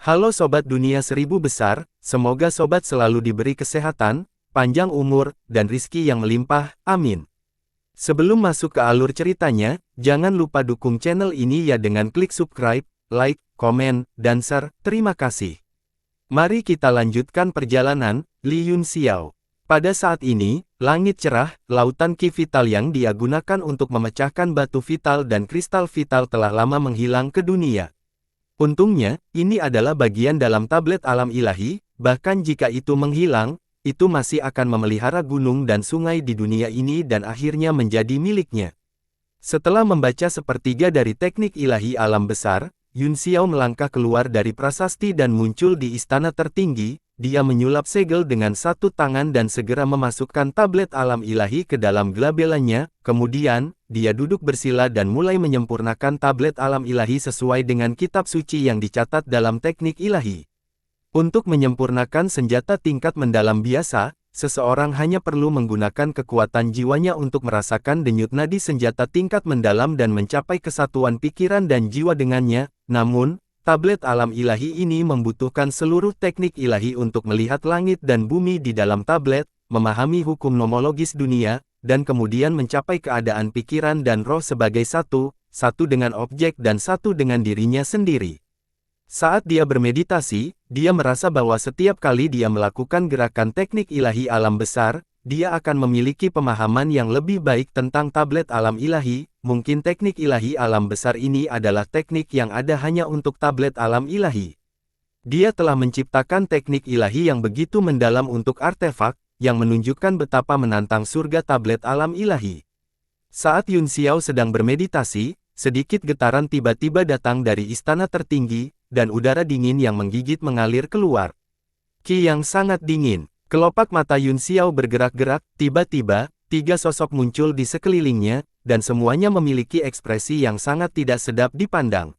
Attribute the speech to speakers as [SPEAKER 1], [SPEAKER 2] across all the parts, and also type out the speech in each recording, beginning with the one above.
[SPEAKER 1] Halo Sobat Dunia Seribu Besar, semoga Sobat selalu diberi kesehatan, panjang umur, dan rizki yang melimpah, amin. Sebelum masuk ke alur ceritanya, jangan lupa dukung channel ini ya dengan klik subscribe, like, komen, dan share, terima kasih. Mari kita lanjutkan perjalanan, Li Yunxiao. Pada saat ini, langit cerah, lautan Qi vital yang dia gunakan untuk memecahkan batu vital dan kristal vital telah lama menghilang ke dunia. Untungnya, ini adalah bagian dalam tablet alam ilahi, bahkan jika itu menghilang, itu masih akan memelihara gunung dan sungai di dunia ini dan akhirnya menjadi miliknya. Setelah membaca sepertiga dari teknik ilahi alam besar, Yunxiao melangkah keluar dari prasasti dan muncul di istana tertinggi. Dia menyulap segel dengan satu tangan dan segera memasukkan tablet alam ilahi ke dalam gelabelannya, kemudian, dia duduk bersila dan mulai menyempurnakan tablet alam ilahi sesuai dengan kitab suci yang dicatat dalam teknik ilahi. Untuk menyempurnakan senjata tingkat mendalam biasa, seseorang hanya perlu menggunakan kekuatan jiwanya untuk merasakan denyut nadi senjata tingkat mendalam dan mencapai kesatuan pikiran dan jiwa dengannya, namun, tablet alam ilahi ini membutuhkan seluruh teknik ilahi untuk melihat langit dan bumi di dalam tablet, memahami hukum nomologis dunia, dan kemudian mencapai keadaan pikiran dan roh sebagai satu dengan objek dan satu dengan dirinya sendiri. Saat dia bermeditasi, dia merasa bahwa setiap kali dia melakukan gerakan teknik ilahi alam besar, dia akan memiliki pemahaman yang lebih baik tentang tablet alam ilahi. Mungkin teknik ilahi alam besar ini adalah teknik yang ada hanya untuk tablet alam ilahi. Dia telah menciptakan teknik ilahi yang begitu mendalam untuk artefak, yang menunjukkan betapa menantang surga tablet alam ilahi. Saat Yunxiao sedang bermeditasi, sedikit getaran tiba-tiba datang dari istana tertinggi, dan udara dingin yang menggigit mengalir keluar. Qi yang sangat dingin. Kelopak mata Yunxiao bergerak-gerak, tiba-tiba, tiga sosok muncul di sekelilingnya, dan semuanya memiliki ekspresi yang sangat tidak sedap dipandang.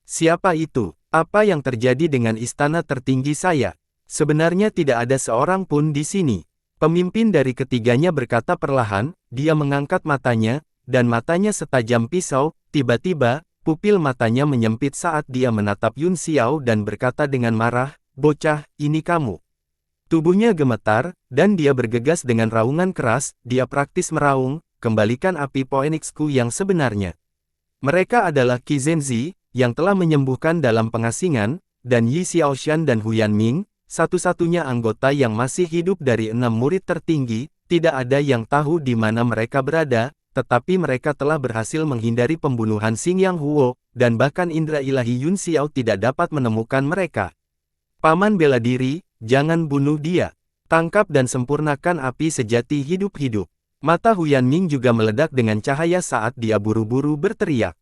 [SPEAKER 1] Siapa itu? Apa yang terjadi dengan istana tertinggi saya? Sebenarnya tidak ada seorang pun di sini. Pemimpin dari ketiganya berkata perlahan, dia mengangkat matanya, dan matanya setajam pisau, tiba-tiba, pupil matanya menyempit saat dia menatap Yunxiao dan berkata dengan marah, "Bocah, ini kamu." Tubuhnya gemetar, dan dia bergegas dengan raungan keras, dia praktis meraung, "Kembalikan api Phoenixku yang sebenarnya." Mereka adalah Qi Zhenzi, yang telah menyembuhkan dalam pengasingan, dan Yi Xiaoshan dan Huyan Ming, satu-satunya anggota yang masih hidup dari 6 murid tertinggi. Tidak ada yang tahu di mana mereka berada, tetapi mereka telah berhasil menghindari pembunuhan Xingyang Huo, dan bahkan indera ilahi Yunxiao tidak dapat menemukan mereka. "Paman bela diri, jangan bunuh dia. Tangkap dan sempurnakan api sejati hidup-hidup." Mata Huyan Ming juga meledak dengan cahaya saat dia buru-buru berteriak.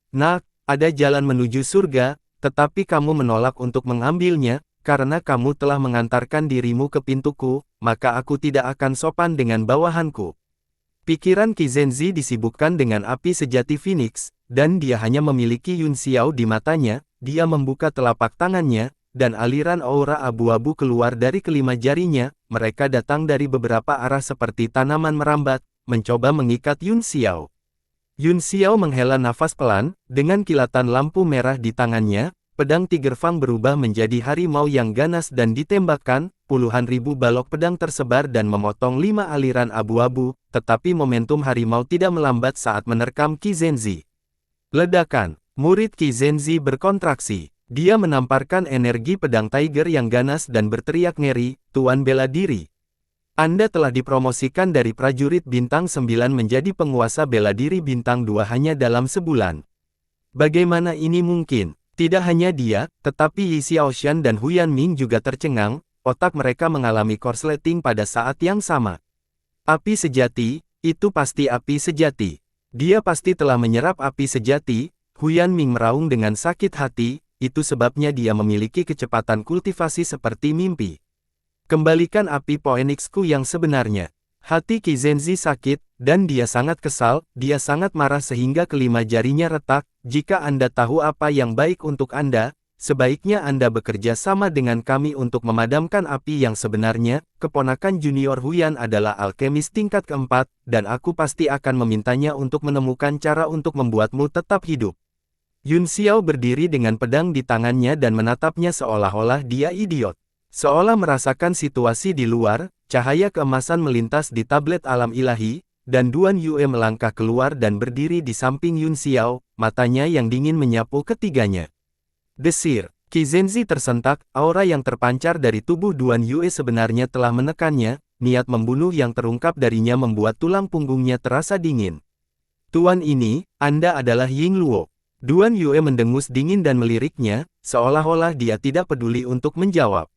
[SPEAKER 1] Nak, ada jalan menuju surga, tetapi kamu menolak untuk mengambilnya, karena kamu telah mengantarkan dirimu ke pintuku, maka aku tidak akan sopan dengan bawahanku." Pikiran Qi Zhenzi disibukkan dengan api sejati Phoenix, dan dia hanya memiliki Yunxiao di matanya. Dia membuka telapak tangannya, dan aliran aura abu-abu keluar dari kelima jarinya. Mereka datang dari beberapa arah seperti tanaman merambat, mencoba mengikat Yunxiao. Yunxiao menghela nafas pelan, dengan kilatan lampu merah di tangannya, pedang Tiger Fang berubah menjadi harimau yang ganas dan ditembakkan. Puluhan ribu balok pedang tersebar dan memotong 5 aliran abu-abu, tetapi momentum harimau tidak melambat saat menerkam Qi Zhenzi. Ledakan. Murid Qi Zhenzi berkontraksi. Dia menamparkan energi pedang Tiger yang ganas dan berteriak ngeri, "Tuan bela diri. Anda telah dipromosikan dari prajurit bintang 9 menjadi penguasa bela diri bintang 2 hanya dalam sebulan. Bagaimana ini mungkin?" Tidak hanya dia, tetapi Yi Xiaoshan dan Huyan Ming juga tercengang, otak mereka mengalami korsleting pada saat yang sama. Api sejati, itu pasti api sejati. Dia pasti telah menyerap api sejati. Huyan Ming meraung dengan sakit hati. Itu sebabnya dia memiliki kecepatan kultivasi seperti mimpi. "Kembalikan api Phoenixku yang sebenarnya." Hati Qi Zhenzi sakit, dan dia sangat kesal. Dia sangat marah sehingga kelima jarinya retak. "Jika Anda tahu apa yang baik untuk Anda, sebaiknya Anda bekerja sama dengan kami untuk memadamkan api yang sebenarnya." Keponakan junior Huyan adalah alkemis tingkat keempat, dan aku pasti akan memintanya untuk menemukan cara untuk membuatmu tetap hidup. Yun Xiao berdiri dengan pedang di tangannya dan menatapnya seolah-olah dia idiot. Seolah merasakan situasi di luar, cahaya keemasan melintas di tablet alam ilahi, dan Duan Yue melangkah keluar dan berdiri di samping Yun Xiao, matanya yang dingin menyapu ketiganya. Desir, Qi Zhenzi tersentak, aura yang terpancar dari tubuh Duan Yue sebenarnya telah menekannya, niat membunuh yang terungkap darinya membuat tulang punggungnya terasa dingin. Tuan ini, Anda adalah Ying Luo. Duan Yue mendengus dingin dan meliriknya, seolah-olah dia tidak peduli untuk menjawab.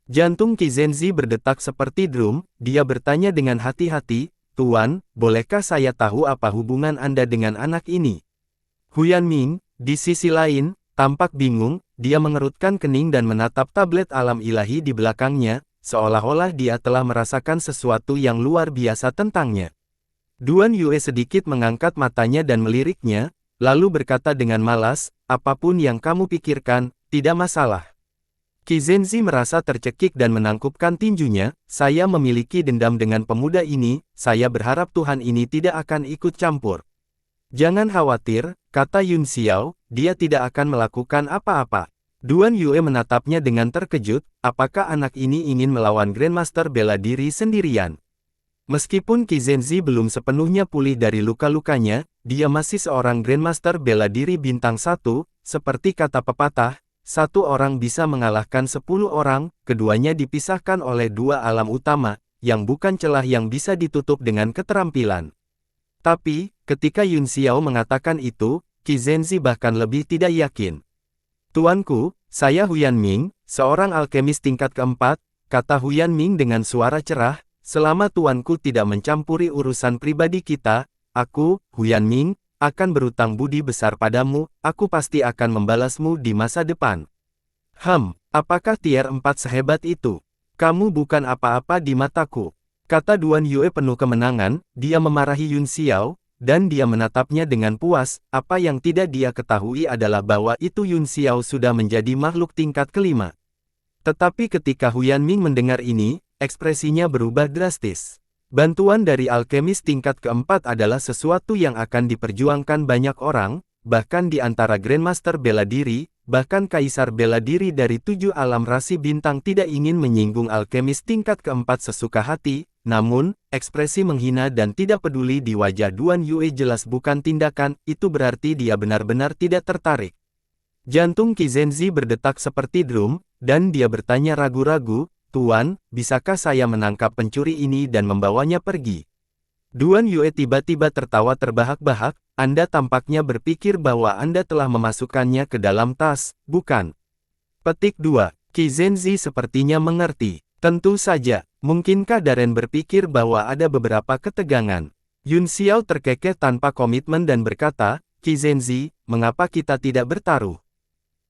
[SPEAKER 1] Jantung Qi Zhenzi berdetak seperti drum, dia bertanya dengan hati-hati, Tuan, bolehkah saya tahu apa hubungan Anda dengan anak ini? Huyan Ming, di sisi lain, tampak bingung, dia mengerutkan kening dan menatap tablet alam ilahi di belakangnya, seolah-olah dia telah merasakan sesuatu yang luar biasa tentangnya. Duan Yue sedikit mengangkat matanya dan meliriknya, lalu berkata dengan malas, apapun yang kamu pikirkan, tidak masalah. Qi Zhenzi merasa tercekik dan menangkupkan tinjunya, saya memiliki dendam dengan pemuda ini, saya berharap Tuhan ini tidak akan ikut campur. Jangan khawatir, kata Yun Xiao, dia tidak akan melakukan apa-apa. Duan Yue menatapnya dengan terkejut, apakah anak ini ingin melawan Grandmaster bela diri sendirian? Meskipun Qi Zhenzi belum sepenuhnya pulih dari luka-lukanya, dia masih seorang Grandmaster bela diri bintang 1, seperti kata pepatah, satu orang bisa mengalahkan 10 orang, keduanya dipisahkan oleh dua alam utama, yang bukan celah yang bisa ditutup dengan keterampilan. Tapi, ketika Yun Xiao mengatakan itu, Qi Zhenzi bahkan lebih tidak yakin. Tuanku, saya Huyan Ming, seorang alkemis tingkat keempat, kata Huyan Ming dengan suara cerah, selama tuanku tidak mencampuri urusan pribadi kita, aku, Huyan Ming, akan berutang budi besar padamu, aku pasti akan membalasmu di masa depan. Apakah tier 4 sehebat itu? Kamu bukan apa-apa di mataku. Kata Duan Yue penuh kemenangan, dia memarahi Yun Xiao, dan dia menatapnya dengan puas, apa yang tidak dia ketahui adalah bahwa itu Yun Xiao sudah menjadi makhluk tingkat kelima. Tetapi ketika Huyan Ming mendengar ini, ekspresinya berubah drastis. Bantuan dari alkemis tingkat keempat adalah sesuatu yang akan diperjuangkan banyak orang, bahkan di antara Grandmaster bela diri, bahkan Kaisar bela diri dari 7 alam rasi bintang tidak ingin menyinggung alkemis tingkat keempat sesuka hati, namun, ekspresi menghina dan tidak peduli di wajah Duan Yue jelas bukan tindakan, itu berarti dia benar-benar tidak tertarik. Jantung Qi Zhenzi berdetak seperti drum, dan dia bertanya ragu-ragu, Tuan, bisakah saya menangkap pencuri ini dan membawanya pergi? Duan Yue tiba-tiba tertawa terbahak-bahak, Anda tampaknya berpikir bahwa Anda telah memasukkannya ke dalam tas, bukan? Petik 2. Qi Zhenzi sepertinya mengerti. Tentu saja, mungkinkah Darren berpikir bahwa ada beberapa ketegangan? Yun Xiao terkekeh tanpa komitmen dan berkata, Qi Zhenzi, mengapa kita tidak bertaruh?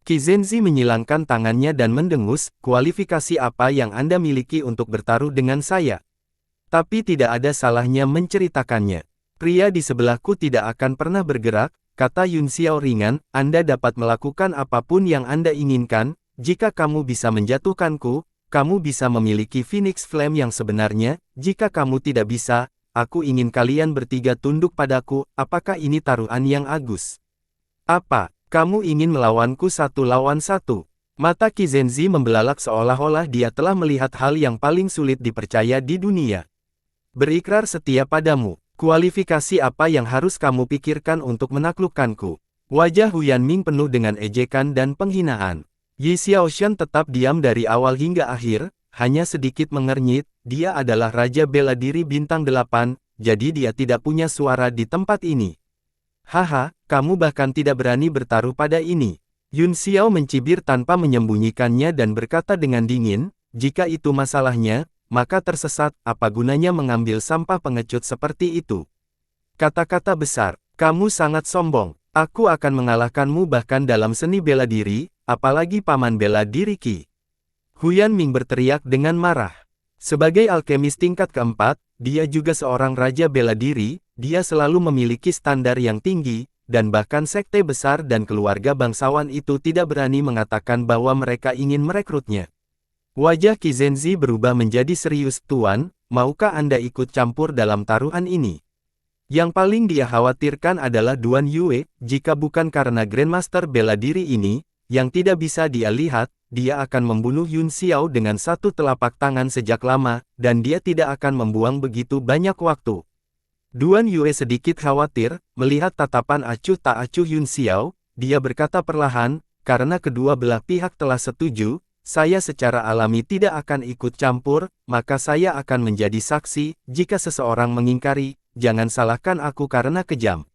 [SPEAKER 1] Qi Zhenzi menyilangkan tangannya dan mendengus, kualifikasi apa yang Anda miliki untuk bertaruh dengan saya? Tapi tidak ada salahnya menceritakannya. Pria di sebelahku tidak akan pernah bergerak, kata Yun Xiao ringan, Anda dapat melakukan apapun yang Anda inginkan, jika kamu bisa menjatuhkanku, kamu bisa memiliki Phoenix Flame yang sebenarnya, jika kamu tidak bisa, aku ingin kalian bertiga tunduk padaku, apakah ini taruhan yang agus? Apa? Kamu ingin melawanku 1 lawan 1? Mata Qi Zhenzi membelalak seolah-olah dia telah melihat hal yang paling sulit dipercaya di dunia. Berikrar setia padamu. Kualifikasi apa yang harus kamu pikirkan untuk menaklukkanku? Wajah Huyan Ming penuh dengan ejekan dan penghinaan. Yi Xiaoshan tetap diam dari awal hingga akhir, hanya sedikit mengernyit, dia adalah Raja Bela Diri Bintang 8, jadi dia tidak punya suara di tempat ini. Haha, kamu bahkan tidak berani bertaruh pada ini. Yun Xiao mencibir tanpa menyembunyikannya dan berkata dengan dingin, jika itu masalahnya, maka tersesat, apa gunanya mengambil sampah pengecut seperti itu? Kata-kata besar, kamu sangat sombong, aku akan mengalahkanmu bahkan dalam seni bela diri, apalagi paman bela diri Qi. Huyan Ming berteriak dengan marah. Sebagai alkemis tingkat keempat, dia juga seorang raja bela diri, dia selalu memiliki standar yang tinggi, dan bahkan sekte besar dan keluarga bangsawan itu tidak berani mengatakan bahwa mereka ingin merekrutnya. Wajah Qi Zhenzi berubah menjadi serius, Tuan, maukah Anda ikut campur dalam taruhan ini? Yang paling dia khawatirkan adalah Duan Yue, jika bukan karena Grandmaster bela diri ini, yang tidak bisa dia lihat, dia akan membunuh Yun Xiao dengan satu telapak tangan sejak lama, dan dia tidak akan membuang begitu banyak waktu. Duan Yue sedikit khawatir, melihat tatapan acuh tak acuh Yun Xiao, dia berkata perlahan, karena kedua belah pihak telah setuju, saya secara alami tidak akan ikut campur, maka saya akan menjadi saksi, jika seseorang mengingkari, jangan salahkan aku karena kejam.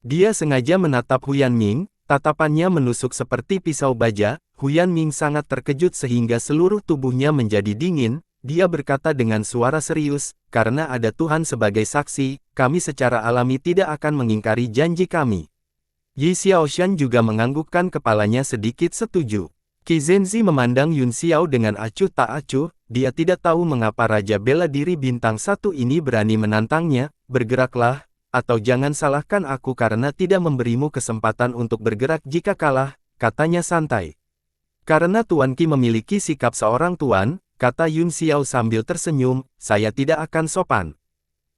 [SPEAKER 1] Dia sengaja menatap Huyan Ming, tatapannya menusuk seperti pisau baja. Huyan Ming sangat terkejut sehingga seluruh tubuhnya menjadi dingin. Dia berkata dengan suara serius, karena ada Tuhan sebagai saksi, kami secara alami tidak akan mengingkari janji kami. Yi Xiaoshan juga menganggukkan kepalanya sedikit setuju. Qi Zhenzi memandang Yun Xiao dengan acuh tak acuh, dia tidak tahu mengapa Raja Bela Diri Bintang 1 ini berani menantangnya, bergeraklah, atau jangan salahkan aku karena tidak memberimu kesempatan untuk bergerak jika kalah, katanya santai. Karena Tuan Qi memiliki sikap seorang tuan, kata Yun Xiao sambil tersenyum, saya tidak akan sopan.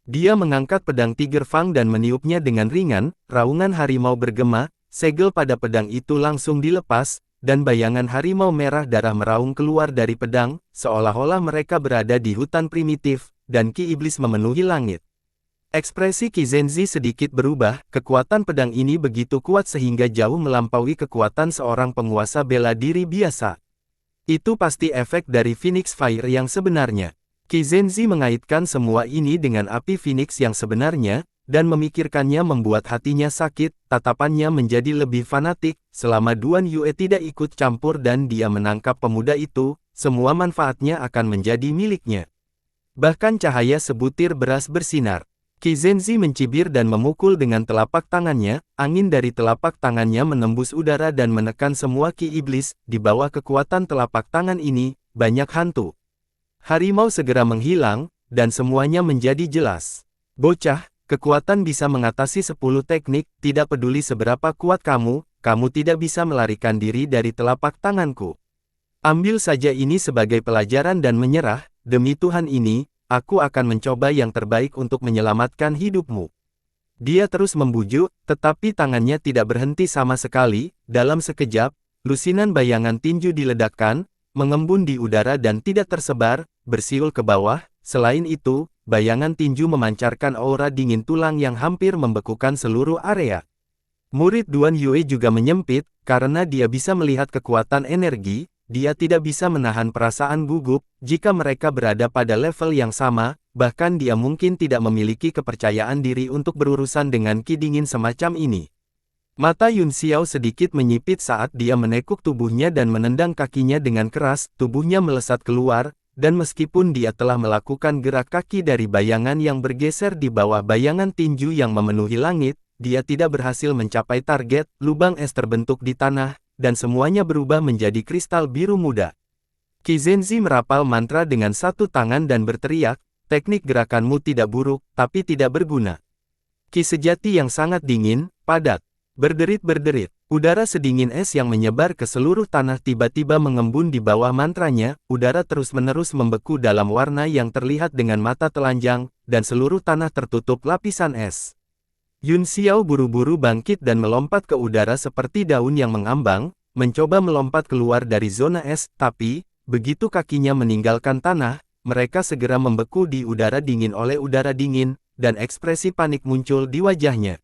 [SPEAKER 1] Dia mengangkat pedang Tiger Fang dan meniupnya dengan ringan, raungan harimau bergema, segel pada pedang itu langsung dilepas, dan bayangan harimau merah darah meraung keluar dari pedang, seolah-olah mereka berada di hutan primitif, dan Ki Iblis memenuhi langit. Ekspresi Qi Zhenzi sedikit berubah, kekuatan pedang ini begitu kuat sehingga jauh melampaui kekuatan seorang penguasa bela diri biasa. Itu pasti efek dari Phoenix Fire yang sebenarnya. Qi Zhenzi mengaitkan semua ini dengan api Phoenix yang sebenarnya, dan memikirkannya membuat hatinya sakit, tatapannya menjadi lebih fanatik, selama Duan Yue tidak ikut campur dan dia menangkap pemuda itu, semua manfaatnya akan menjadi miliknya. Bahkan cahaya sebutir beras bersinar. Qi Zhenzi mencibir dan memukul dengan telapak tangannya, angin dari telapak tangannya menembus udara dan menekan semua Ki Iblis, di bawah kekuatan telapak tangan ini, banyak hantu. Harimau segera menghilang, dan semuanya menjadi jelas. Bocah, kekuatan bisa mengatasi 10 teknik, tidak peduli seberapa kuat kamu tidak bisa melarikan diri dari telapak tanganku. Ambil saja ini sebagai pelajaran dan menyerah, demi Tuhan ini, aku akan mencoba yang terbaik untuk menyelamatkan hidupmu. Dia terus membujuk, tetapi tangannya tidak berhenti sama sekali. Dalam sekejap, lusinan bayangan tinju diledakkan, mengembun di udara dan tidak tersebar, bersiul ke bawah. Selain itu, bayangan tinju memancarkan aura dingin tulang yang hampir membekukan seluruh area. Murid Duan Yue juga menyempit, karena dia bisa melihat kekuatan energi. Dia tidak bisa menahan perasaan gugup, jika mereka berada pada level yang sama, bahkan dia mungkin tidak memiliki kepercayaan diri untuk berurusan dengan ki dingin semacam ini. Mata Yun Xiao sedikit menyipit saat dia menekuk tubuhnya dan menendang kakinya dengan keras, tubuhnya melesat keluar, dan meskipun dia telah melakukan gerak kaki dari bayangan yang bergeser di bawah bayangan tinju yang memenuhi langit, dia tidak berhasil mencapai target, lubang es terbentuk di tanah, dan semuanya berubah menjadi kristal biru muda. Qi Zhenzi merapal mantra dengan satu tangan dan berteriak, teknik gerakanmu tidak buruk, tapi tidak berguna. Qi sejati yang sangat dingin, padat, berderit-berderit. Udara sedingin es yang menyebar ke seluruh tanah tiba-tiba mengembun di bawah mantranya, udara terus-menerus membeku dalam warna yang terlihat dengan mata telanjang, dan seluruh tanah tertutup lapisan es. Yun Xiao buru-buru bangkit dan melompat ke udara seperti daun yang mengambang, mencoba melompat keluar dari zona es, tapi, begitu kakinya meninggalkan tanah, mereka segera membeku di udara dingin oleh udara dingin, dan ekspresi panik muncul di wajahnya.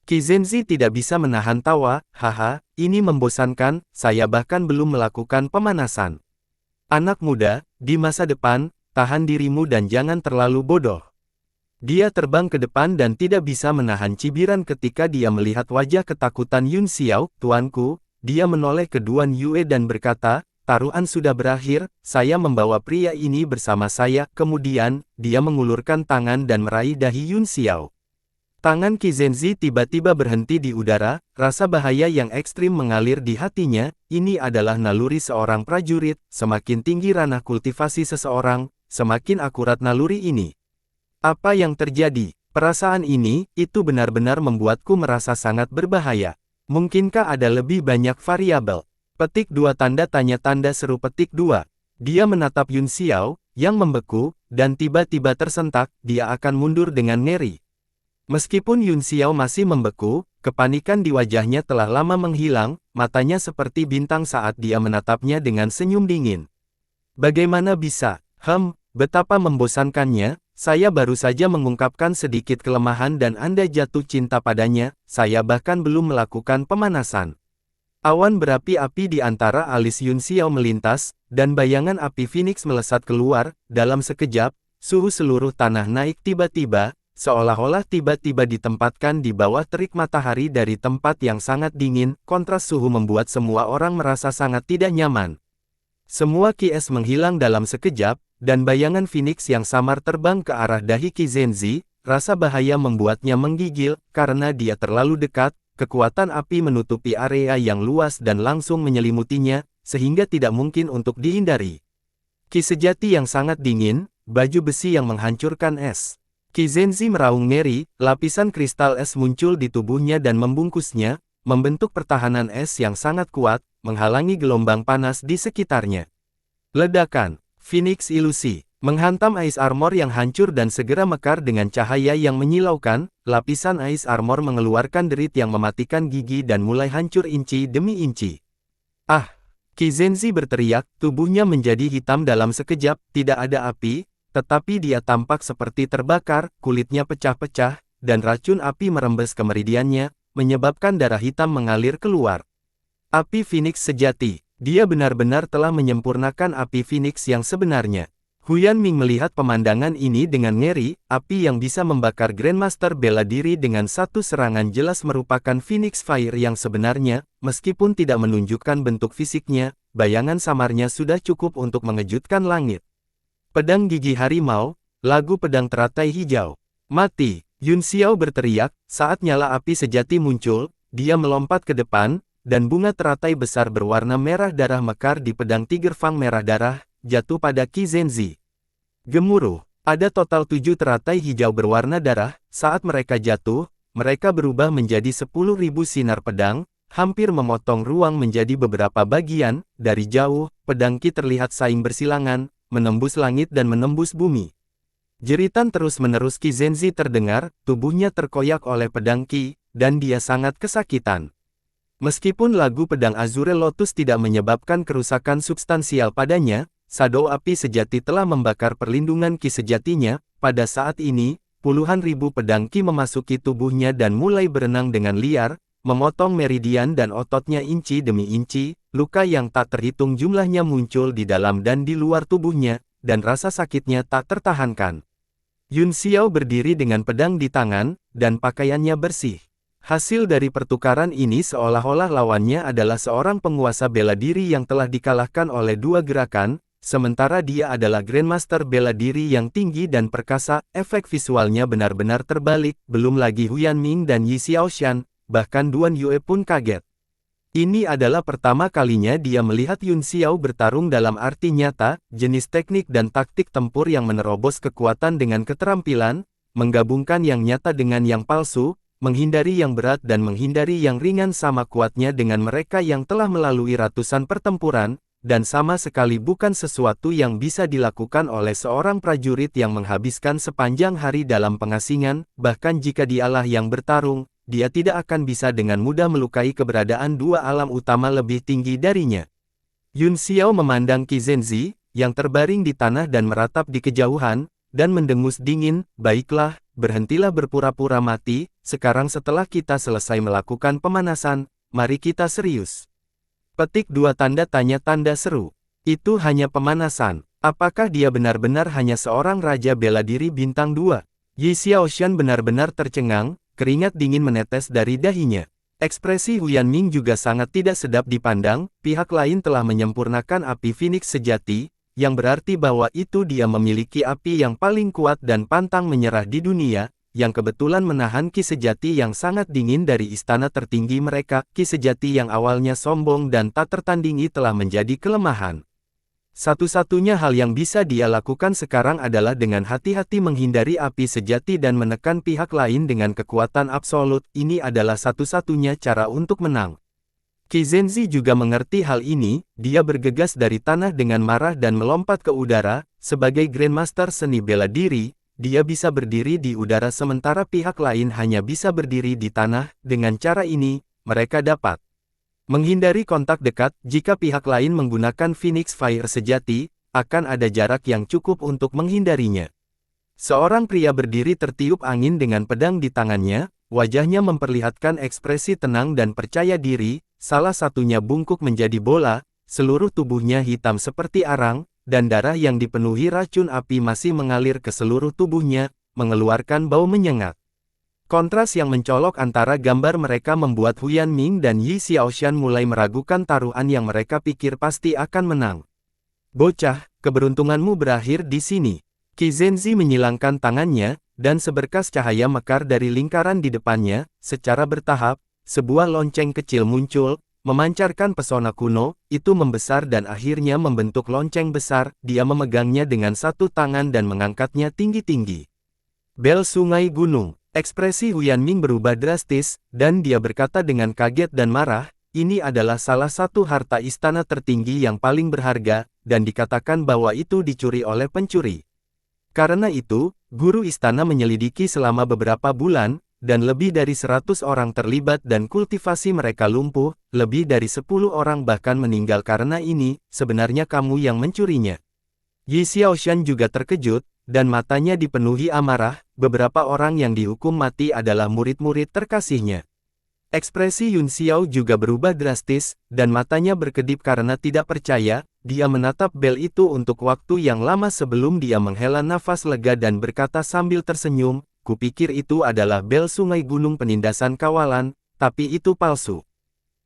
[SPEAKER 1] Qi Zhenzi tidak bisa menahan tawa, haha, ini membosankan, saya bahkan belum melakukan pemanasan. Anak muda, di masa depan, tahan dirimu dan jangan terlalu bodoh. Dia terbang ke depan dan tidak bisa menahan cibiran ketika dia melihat wajah ketakutan Yun Xiao, tuanku. Dia menoleh ke Duan Yue dan berkata, taruhan sudah berakhir, saya membawa pria ini bersama saya. Kemudian, dia mengulurkan tangan dan meraih dahi Yun Xiao. Tangan Qi Zhenzi tiba-tiba berhenti di udara, rasa bahaya yang ekstrim mengalir di hatinya. Ini adalah naluri seorang prajurit, semakin tinggi ranah kultivasi seseorang, semakin akurat naluri ini. Apa yang terjadi? Perasaan ini, itu benar-benar membuatku merasa sangat berbahaya. Mungkinkah ada lebih banyak variabel? Petik 2 tanda tanya tanda seru petik 2. Dia menatap Yun Xiao, yang membeku, dan tiba-tiba tersentak, dia akan mundur dengan ngeri. Meskipun Yun Xiao masih membeku, kepanikan di wajahnya telah lama menghilang, matanya seperti bintang saat dia menatapnya dengan senyum dingin. Bagaimana bisa? Betapa membosankannya, saya baru saja mengungkapkan sedikit kelemahan dan Anda jatuh cinta padanya, saya bahkan belum melakukan pemanasan. Awan berapi-api di antara alis Yun Xiao melintas, dan bayangan api Phoenix melesat keluar. Dalam sekejap, suhu seluruh tanah naik tiba-tiba, seolah-olah tiba-tiba ditempatkan di bawah terik matahari dari tempat yang sangat dingin. Kontras suhu membuat semua orang merasa sangat tidak nyaman. Semua Qi-Es menghilang dalam sekejap, dan bayangan Phoenix yang samar terbang ke arah dahi Qi Zhenzi. Rasa bahaya membuatnya menggigil, karena dia terlalu dekat. Kekuatan api menutupi area yang luas dan langsung menyelimutinya, sehingga tidak mungkin untuk dihindari. Qi sejati yang sangat dingin, baju besi yang menghancurkan es. Qi Zhenzi meraung ngeri, lapisan kristal es muncul di tubuhnya dan membungkusnya, membentuk pertahanan es yang sangat kuat, menghalangi gelombang panas di sekitarnya. Ledakan, Phoenix Ilusi, menghantam Ice Armor yang hancur dan segera mekar dengan cahaya yang menyilaukan. Lapisan Ice Armor mengeluarkan derit yang mematikan gigi dan mulai hancur inci demi inci. Ah! Qi Zhenzi berteriak, tubuhnya menjadi hitam dalam sekejap, tidak ada api, tetapi dia tampak seperti terbakar, kulitnya pecah-pecah, dan racun api merembes ke meridiannya, menyebabkan darah hitam mengalir keluar. Api Phoenix sejati, dia benar-benar telah menyempurnakan api Phoenix yang sebenarnya. Huyan Ming melihat pemandangan ini dengan ngeri, api yang bisa membakar Grandmaster bela diri dengan satu serangan jelas merupakan Phoenix Fire yang sebenarnya, meskipun tidak menunjukkan bentuk fisiknya, bayangan samarnya sudah cukup untuk mengejutkan langit. Pedang gigi harimau, lagu pedang teratai hijau. Mati, Yun Xiao berteriak, saat nyala api sejati muncul, dia melompat ke depan, dan bunga teratai besar berwarna merah darah mekar di pedang Tiger Fang merah darah, jatuh pada Qi Zhenzi. Gemuruh, ada total 7 teratai hijau berwarna darah. Saat mereka jatuh, mereka berubah menjadi 10.000 sinar pedang, hampir memotong ruang menjadi beberapa bagian. Dari jauh, pedang Qi terlihat saing bersilangan, menembus langit dan menembus bumi. Jeritan terus-menerus Qi Zhenzi terdengar, tubuhnya terkoyak oleh pedang Qi, dan dia sangat kesakitan. Meskipun lagu pedang Azure Lotus tidak menyebabkan kerusakan substansial padanya, shadow api sejati telah membakar perlindungan Qi sejatinya. Pada saat ini, puluhan ribu pedang Qi memasuki tubuhnya dan mulai berenang dengan liar, memotong meridian dan ototnya inci demi inci. Luka yang tak terhitung jumlahnya muncul di dalam dan di luar tubuhnya, dan rasa sakitnya tak tertahankan. Yun Xiao berdiri dengan pedang di tangan, dan pakaiannya bersih. Hasil dari pertukaran ini seolah-olah lawannya adalah seorang penguasa bela diri yang telah dikalahkan oleh dua gerakan, sementara dia adalah Grandmaster bela diri yang tinggi dan perkasa. Efek visualnya benar-benar terbalik, belum lagi Huyan Ming dan Yi Xiaoshan, bahkan Duan Yue pun kaget. Ini adalah pertama kalinya dia melihat Yun Xiao bertarung dalam arti nyata, jenis teknik dan taktik tempur yang menerobos kekuatan dengan keterampilan, menggabungkan yang nyata dengan yang palsu, menghindari yang berat dan menghindari yang ringan sama kuatnya dengan mereka yang telah melalui ratusan pertempuran, dan sama sekali bukan sesuatu yang bisa dilakukan oleh seorang prajurit yang menghabiskan sepanjang hari dalam pengasingan. Bahkan jika dialah yang bertarung, dia tidak akan bisa dengan mudah melukai keberadaan dua alam utama lebih tinggi darinya. Yun Xiao memandang Qi Zhenzi, yang terbaring di tanah dan meratap di kejauhan, dan mendengus dingin, baiklah, berhentilah berpura-pura mati, sekarang setelah kita selesai melakukan pemanasan, mari kita serius. Petik 2 tanda tanya tanda seru. Itu hanya pemanasan. Apakah dia benar-benar hanya seorang raja bela diri bintang 2? Yi Xiaoshan benar-benar tercengang, keringat dingin menetes dari dahinya. Ekspresi Huyan Ming juga sangat tidak sedap dipandang. Pihak lain telah menyempurnakan api Phoenix sejati, yang berarti bahwa itu dia memiliki api yang paling kuat dan pantang menyerah di dunia, yang kebetulan menahan Qi sejati yang sangat dingin dari istana tertinggi mereka. Qi sejati yang awalnya sombong dan tak tertandingi telah menjadi kelemahan. Satu-satunya hal yang bisa dia lakukan sekarang adalah dengan hati-hati menghindari api sejati dan menekan pihak lain dengan kekuatan absolut. Ini adalah satu-satunya cara untuk menang. Qi Zhenzi juga mengerti hal ini, dia bergegas dari tanah dengan marah dan melompat ke udara. Sebagai Grandmaster seni bela diri, dia bisa berdiri di udara sementara pihak lain hanya bisa berdiri di tanah. Dengan cara ini, mereka dapat menghindari kontak dekat. Jika pihak lain menggunakan Phoenix Fire sejati, akan ada jarak yang cukup untuk menghindarinya. Seorang pria berdiri tertiup angin dengan pedang di tangannya, wajahnya memperlihatkan ekspresi tenang dan percaya diri, salah satunya bungkuk menjadi bola, seluruh tubuhnya hitam seperti arang, dan darah yang dipenuhi racun api masih mengalir ke seluruh tubuhnya, mengeluarkan bau menyengat. Kontras yang mencolok antara gambar mereka membuat Huyan Ming dan Yi Xiaoshan mulai meragukan taruhan yang mereka pikir pasti akan menang. Bocah, keberuntunganmu berakhir di sini. Qi Zhenzi menyilangkan tangannya, dan seberkas cahaya mekar dari lingkaran di depannya. Secara bertahap, sebuah lonceng kecil muncul, memancarkan pesona kuno, itu membesar dan akhirnya membentuk lonceng besar. Dia memegangnya dengan satu tangan dan mengangkatnya tinggi-tinggi. Bel Sungai Gunung. Ekspresi Huyan Ming berubah drastis, dan dia berkata dengan kaget dan marah, ini adalah salah satu harta istana tertinggi yang paling berharga, dan dikatakan bahwa itu dicuri oleh pencuri. Karena itu, guru istana menyelidiki selama beberapa bulan, dan lebih dari 100 orang terlibat dan kultivasi mereka lumpuh, lebih dari 10 orang bahkan meninggal karena ini. Sebenarnya kamu yang mencurinya. Yi Xiaoshan juga terkejut, dan matanya dipenuhi amarah. Beberapa orang yang dihukum mati adalah murid-murid terkasihnya. Ekspresi Yun Xiao juga berubah drastis, dan matanya berkedip karena tidak percaya. Dia menatap bel itu untuk waktu yang lama sebelum dia menghela nafas lega dan berkata sambil tersenyum, kupikir itu adalah bel sungai gunung penindasan kawalan, tapi itu palsu.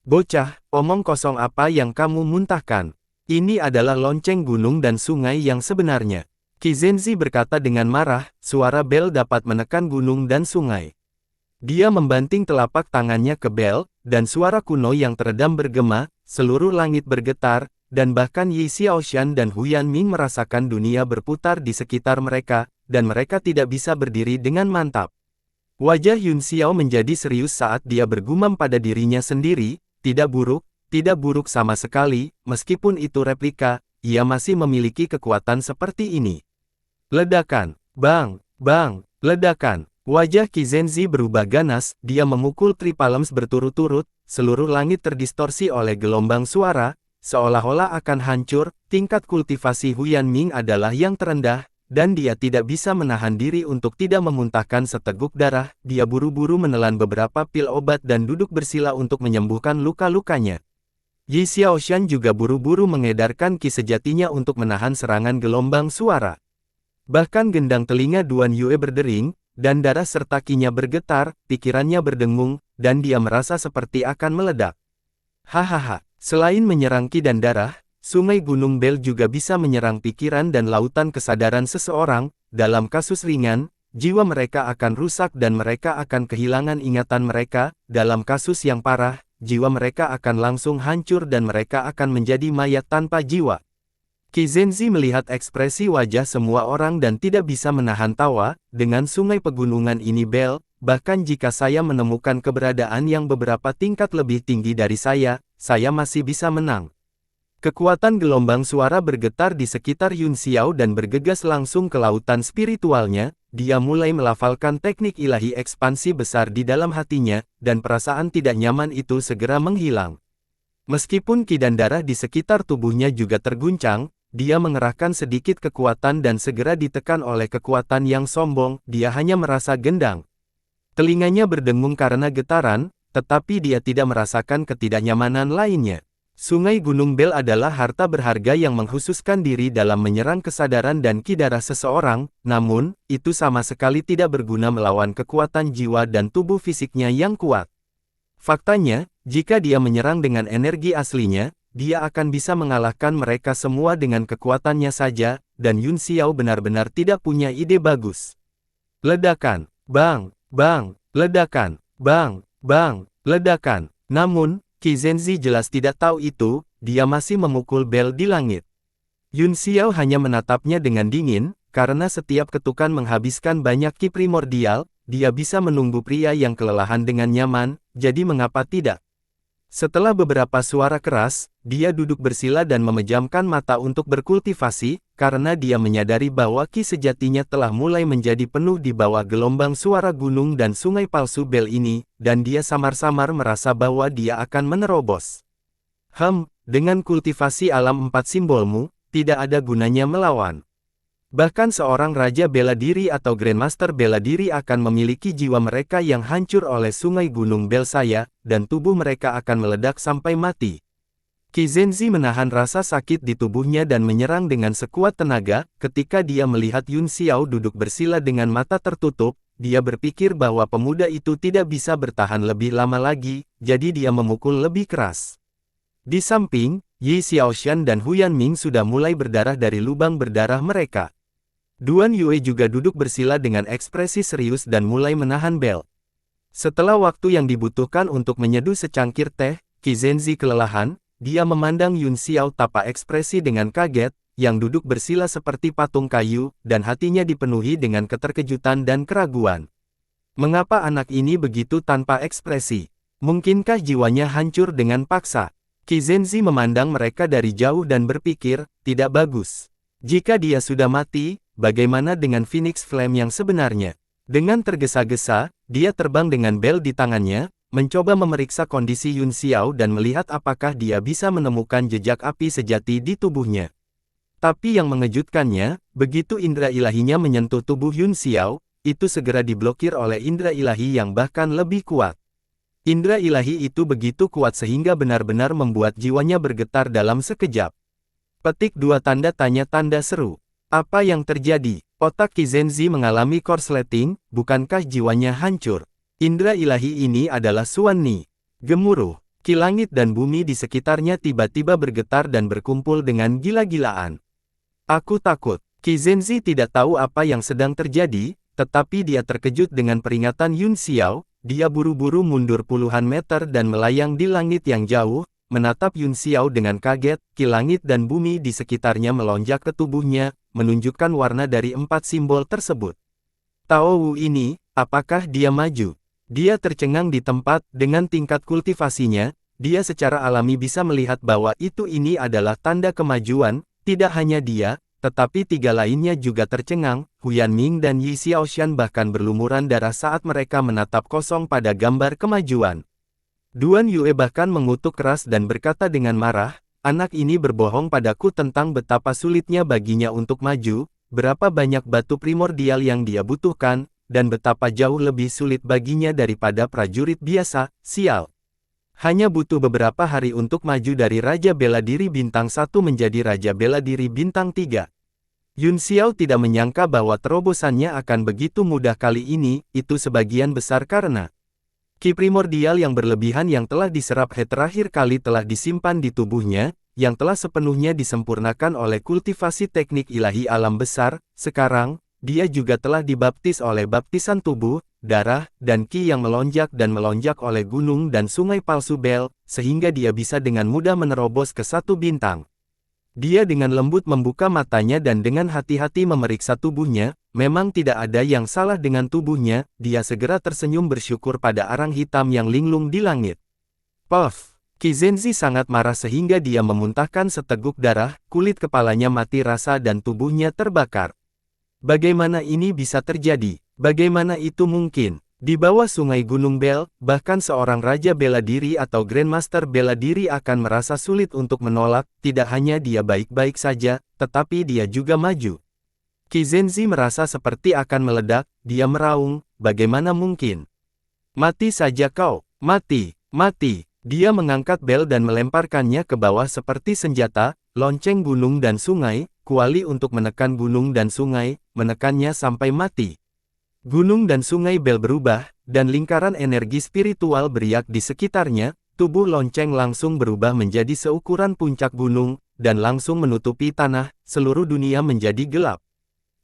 [SPEAKER 1] Bocah, omong kosong apa yang kamu muntahkan? Ini adalah lonceng gunung dan sungai yang sebenarnya. Qi Zhenzi berkata dengan marah, suara bel dapat menekan gunung dan sungai. Dia membanting telapak tangannya ke bel, dan suara kuno yang teredam bergema, seluruh langit bergetar, dan bahkan Yi Xiaoshan dan Huyan Ming merasakan dunia berputar di sekitar mereka, dan mereka tidak bisa berdiri dengan mantap. Wajah Yun Xiao menjadi serius saat dia bergumam pada dirinya sendiri, tidak buruk sama sekali, meskipun itu replika, ia masih memiliki kekuatan seperti ini. Ledakan, bang, ledakan. Wajah Qi Zhenzi berubah ganas, dia memukul tripalms berturut-turut, seluruh langit terdistorsi oleh gelombang suara, seolah-olah akan hancur. Tingkat kultivasi Huyan Ming adalah yang terendah, dan dia tidak bisa menahan diri untuk tidak memuntahkan seteguk darah. Dia buru-buru menelan beberapa pil obat dan duduk bersila untuk menyembuhkan luka-lukanya. Yi Xiaoshan juga buru-buru mengedarkan ki sejatinya untuk menahan serangan gelombang suara. Bahkan gendang telinga Duan Yue berdering, dan darah serta kinya bergetar, pikirannya berdengung, dan dia merasa seperti akan meledak. Hahaha, selain menyerang ki dan darah, sungai Gunung Bel juga bisa menyerang pikiran dan lautan kesadaran seseorang. Dalam kasus ringan, jiwa mereka akan rusak dan mereka akan kehilangan ingatan mereka. Dalam kasus yang parah, jiwa mereka akan langsung hancur dan mereka akan menjadi mayat tanpa jiwa. Qi Zhenzi melihat ekspresi wajah semua orang dan tidak bisa menahan tawa. Dengan sungai pegunungan ini Bel, bahkan jika saya menemukan keberadaan yang beberapa tingkat lebih tinggi dari saya masih bisa menang. Kekuatan gelombang suara bergetar di sekitar Yun Xiao dan bergegas langsung ke lautan spiritualnya. Dia mulai melafalkan teknik ilahi ekspansi besar di dalam hatinya, dan perasaan tidak nyaman itu segera menghilang. Meskipun ki dan darah di sekitar tubuhnya juga terguncang, dia mengerahkan sedikit kekuatan dan segera ditekan oleh kekuatan yang sombong. Dia hanya merasa gendang. Telinganya berdengung karena getaran, tetapi dia tidak merasakan ketidaknyamanan lainnya. Sungai Gunung Bel adalah harta berharga yang menghususkan diri dalam menyerang kesadaran dan ki darah seseorang, namun, itu sama sekali tidak berguna melawan kekuatan jiwa dan tubuh fisiknya yang kuat. Faktanya, jika dia menyerang dengan energi aslinya, dia akan bisa mengalahkan mereka semua dengan kekuatannya saja, dan Yun Xiao benar-benar tidak punya ide bagus. Ledakan, bang, ledakan, bang, ledakan. Namun, Qi Zhenzi jelas tidak tahu itu, dia masih memukul bel di langit. Yun Xiao hanya menatapnya dengan dingin, karena setiap ketukan menghabiskan banyak ki primordial, dia bisa menunggu pria yang kelelahan dengan nyaman, jadi mengapa tidak? Setelah beberapa suara keras, dia duduk bersila dan memejamkan mata untuk berkultivasi, karena dia menyadari bahwa ki sejatinya telah mulai menjadi penuh di bawah gelombang suara gunung dan sungai palsu Bel ini, dan dia samar-samar merasa bahwa dia akan menerobos. Dengan kultivasi alam 4 simbolmu, tidak ada gunanya melawan. Bahkan seorang Raja Bela Diri atau Grandmaster Bela Diri akan memiliki jiwa mereka yang hancur oleh sungai gunung Bel saya, dan tubuh mereka akan meledak sampai mati. Qi Zhenzi menahan rasa sakit di tubuhnya dan menyerang dengan sekuat tenaga. Ketika dia melihat Yun Xiao duduk bersila dengan mata tertutup, dia berpikir bahwa pemuda itu tidak bisa bertahan lebih lama lagi, jadi dia memukul lebih keras. Di samping, Yi Xiaoshan dan Huyan Ming sudah mulai berdarah dari lubang berdarah mereka. Duan Yue juga duduk bersila dengan ekspresi serius dan mulai menahan bel. Setelah waktu yang dibutuhkan untuk menyeduh secangkir teh, Qi Zhenzi kelelahan, dia memandang Yun Xiao tanpa ekspresi dengan kaget, yang duduk bersila seperti patung kayu, dan hatinya dipenuhi dengan keterkejutan dan keraguan. Mengapa anak ini begitu tanpa ekspresi? Mungkinkah jiwanya hancur dengan paksa? Qi Zhenzi memandang mereka dari jauh dan berpikir, tidak bagus. Jika dia sudah mati, bagaimana dengan Phoenix Flame yang sebenarnya? Dengan tergesa-gesa, dia terbang dengan bel di tangannya, mencoba memeriksa kondisi Yun Xiao dan melihat apakah dia bisa menemukan jejak api sejati di tubuhnya. Tapi yang mengejutkannya, begitu indera ilahinya menyentuh tubuh Yun Xiao, itu segera diblokir oleh indera ilahi yang bahkan lebih kuat. Indera ilahi itu begitu kuat sehingga benar-benar membuat jiwanya bergetar dalam sekejap. Petik 2 tanda tanya tanda seru. Apa yang terjadi? Otak Qi Zhenzi mengalami korsleting, bukankah jiwanya hancur? Indera ilahi ini adalah Xuan Ni. Gemuruh, ki langit dan bumi di sekitarnya tiba-tiba bergetar dan berkumpul dengan gila-gilaan. Aku takut. Qi Zhenzi tidak tahu apa yang sedang terjadi, tetapi dia terkejut dengan peringatan Yun Xiao. Dia buru-buru mundur puluhan meter dan melayang di langit yang jauh, menatap Yun Xiao dengan kaget. Ki langit dan bumi di sekitarnya melonjak ke tubuhnya, menunjukkan warna dari 4 simbol tersebut. Tao Wu ini, apakah dia maju? Dia tercengang di tempat. Dengan tingkat kultivasinya, dia secara alami bisa melihat bahwa ini adalah tanda kemajuan. Tidak hanya dia, tetapi 3 lainnya juga tercengang. Huyan Ming dan Yi Xiaoshan bahkan berlumuran darah saat mereka menatap kosong pada gambar kemajuan. Duan Yue bahkan mengutuk keras dan berkata dengan marah, anak ini berbohong padaku tentang betapa sulitnya baginya untuk maju, berapa banyak batu primordial yang dia butuhkan, dan betapa jauh lebih sulit baginya daripada prajurit biasa. Sial. Hanya butuh beberapa hari untuk maju dari Raja Bela Diri Bintang 1 menjadi Raja Bela Diri Bintang 3. Yun Xiao tidak menyangka bahwa terobosannya akan begitu mudah kali ini, itu sebagian besar karena ki primordial yang berlebihan yang telah diserap He terakhir kali telah disimpan di tubuhnya, yang telah sepenuhnya disempurnakan oleh kultivasi teknik ilahi alam besar. Sekarang, dia juga telah dibaptis oleh baptisan tubuh, darah, dan ki yang melonjak oleh gunung dan sungai palsu Bel, sehingga dia bisa dengan mudah menerobos ke 1 bintang. Dia dengan lembut membuka matanya dan dengan hati-hati memeriksa tubuhnya. Memang tidak ada yang salah dengan tubuhnya. Dia segera tersenyum bersyukur pada arang hitam yang linglung di langit. Puff! Qi Zhenzi sangat marah sehingga dia memuntahkan seteguk darah, kulit kepalanya mati rasa dan tubuhnya terbakar. Bagaimana ini bisa terjadi? Bagaimana itu mungkin? Di bawah sungai Gunung Bel, bahkan seorang Raja Bela Diri atau Grandmaster Bela Diri akan merasa sulit untuk menolak. Tidak hanya dia baik-baik saja, tetapi dia juga maju. Qi Zhenzi merasa seperti akan meledak. Dia meraung, bagaimana mungkin? Mati saja kau, mati, mati. Dia mengangkat bel dan melemparkannya ke bawah seperti senjata, lonceng gunung dan sungai, kuali untuk menekan gunung dan sungai, menekannya sampai mati. Gunung dan sungai Bel berubah, dan lingkaran energi spiritual beriak di sekitarnya. Tubuh lonceng langsung berubah menjadi seukuran puncak gunung, dan langsung menutupi tanah. Seluruh dunia menjadi gelap.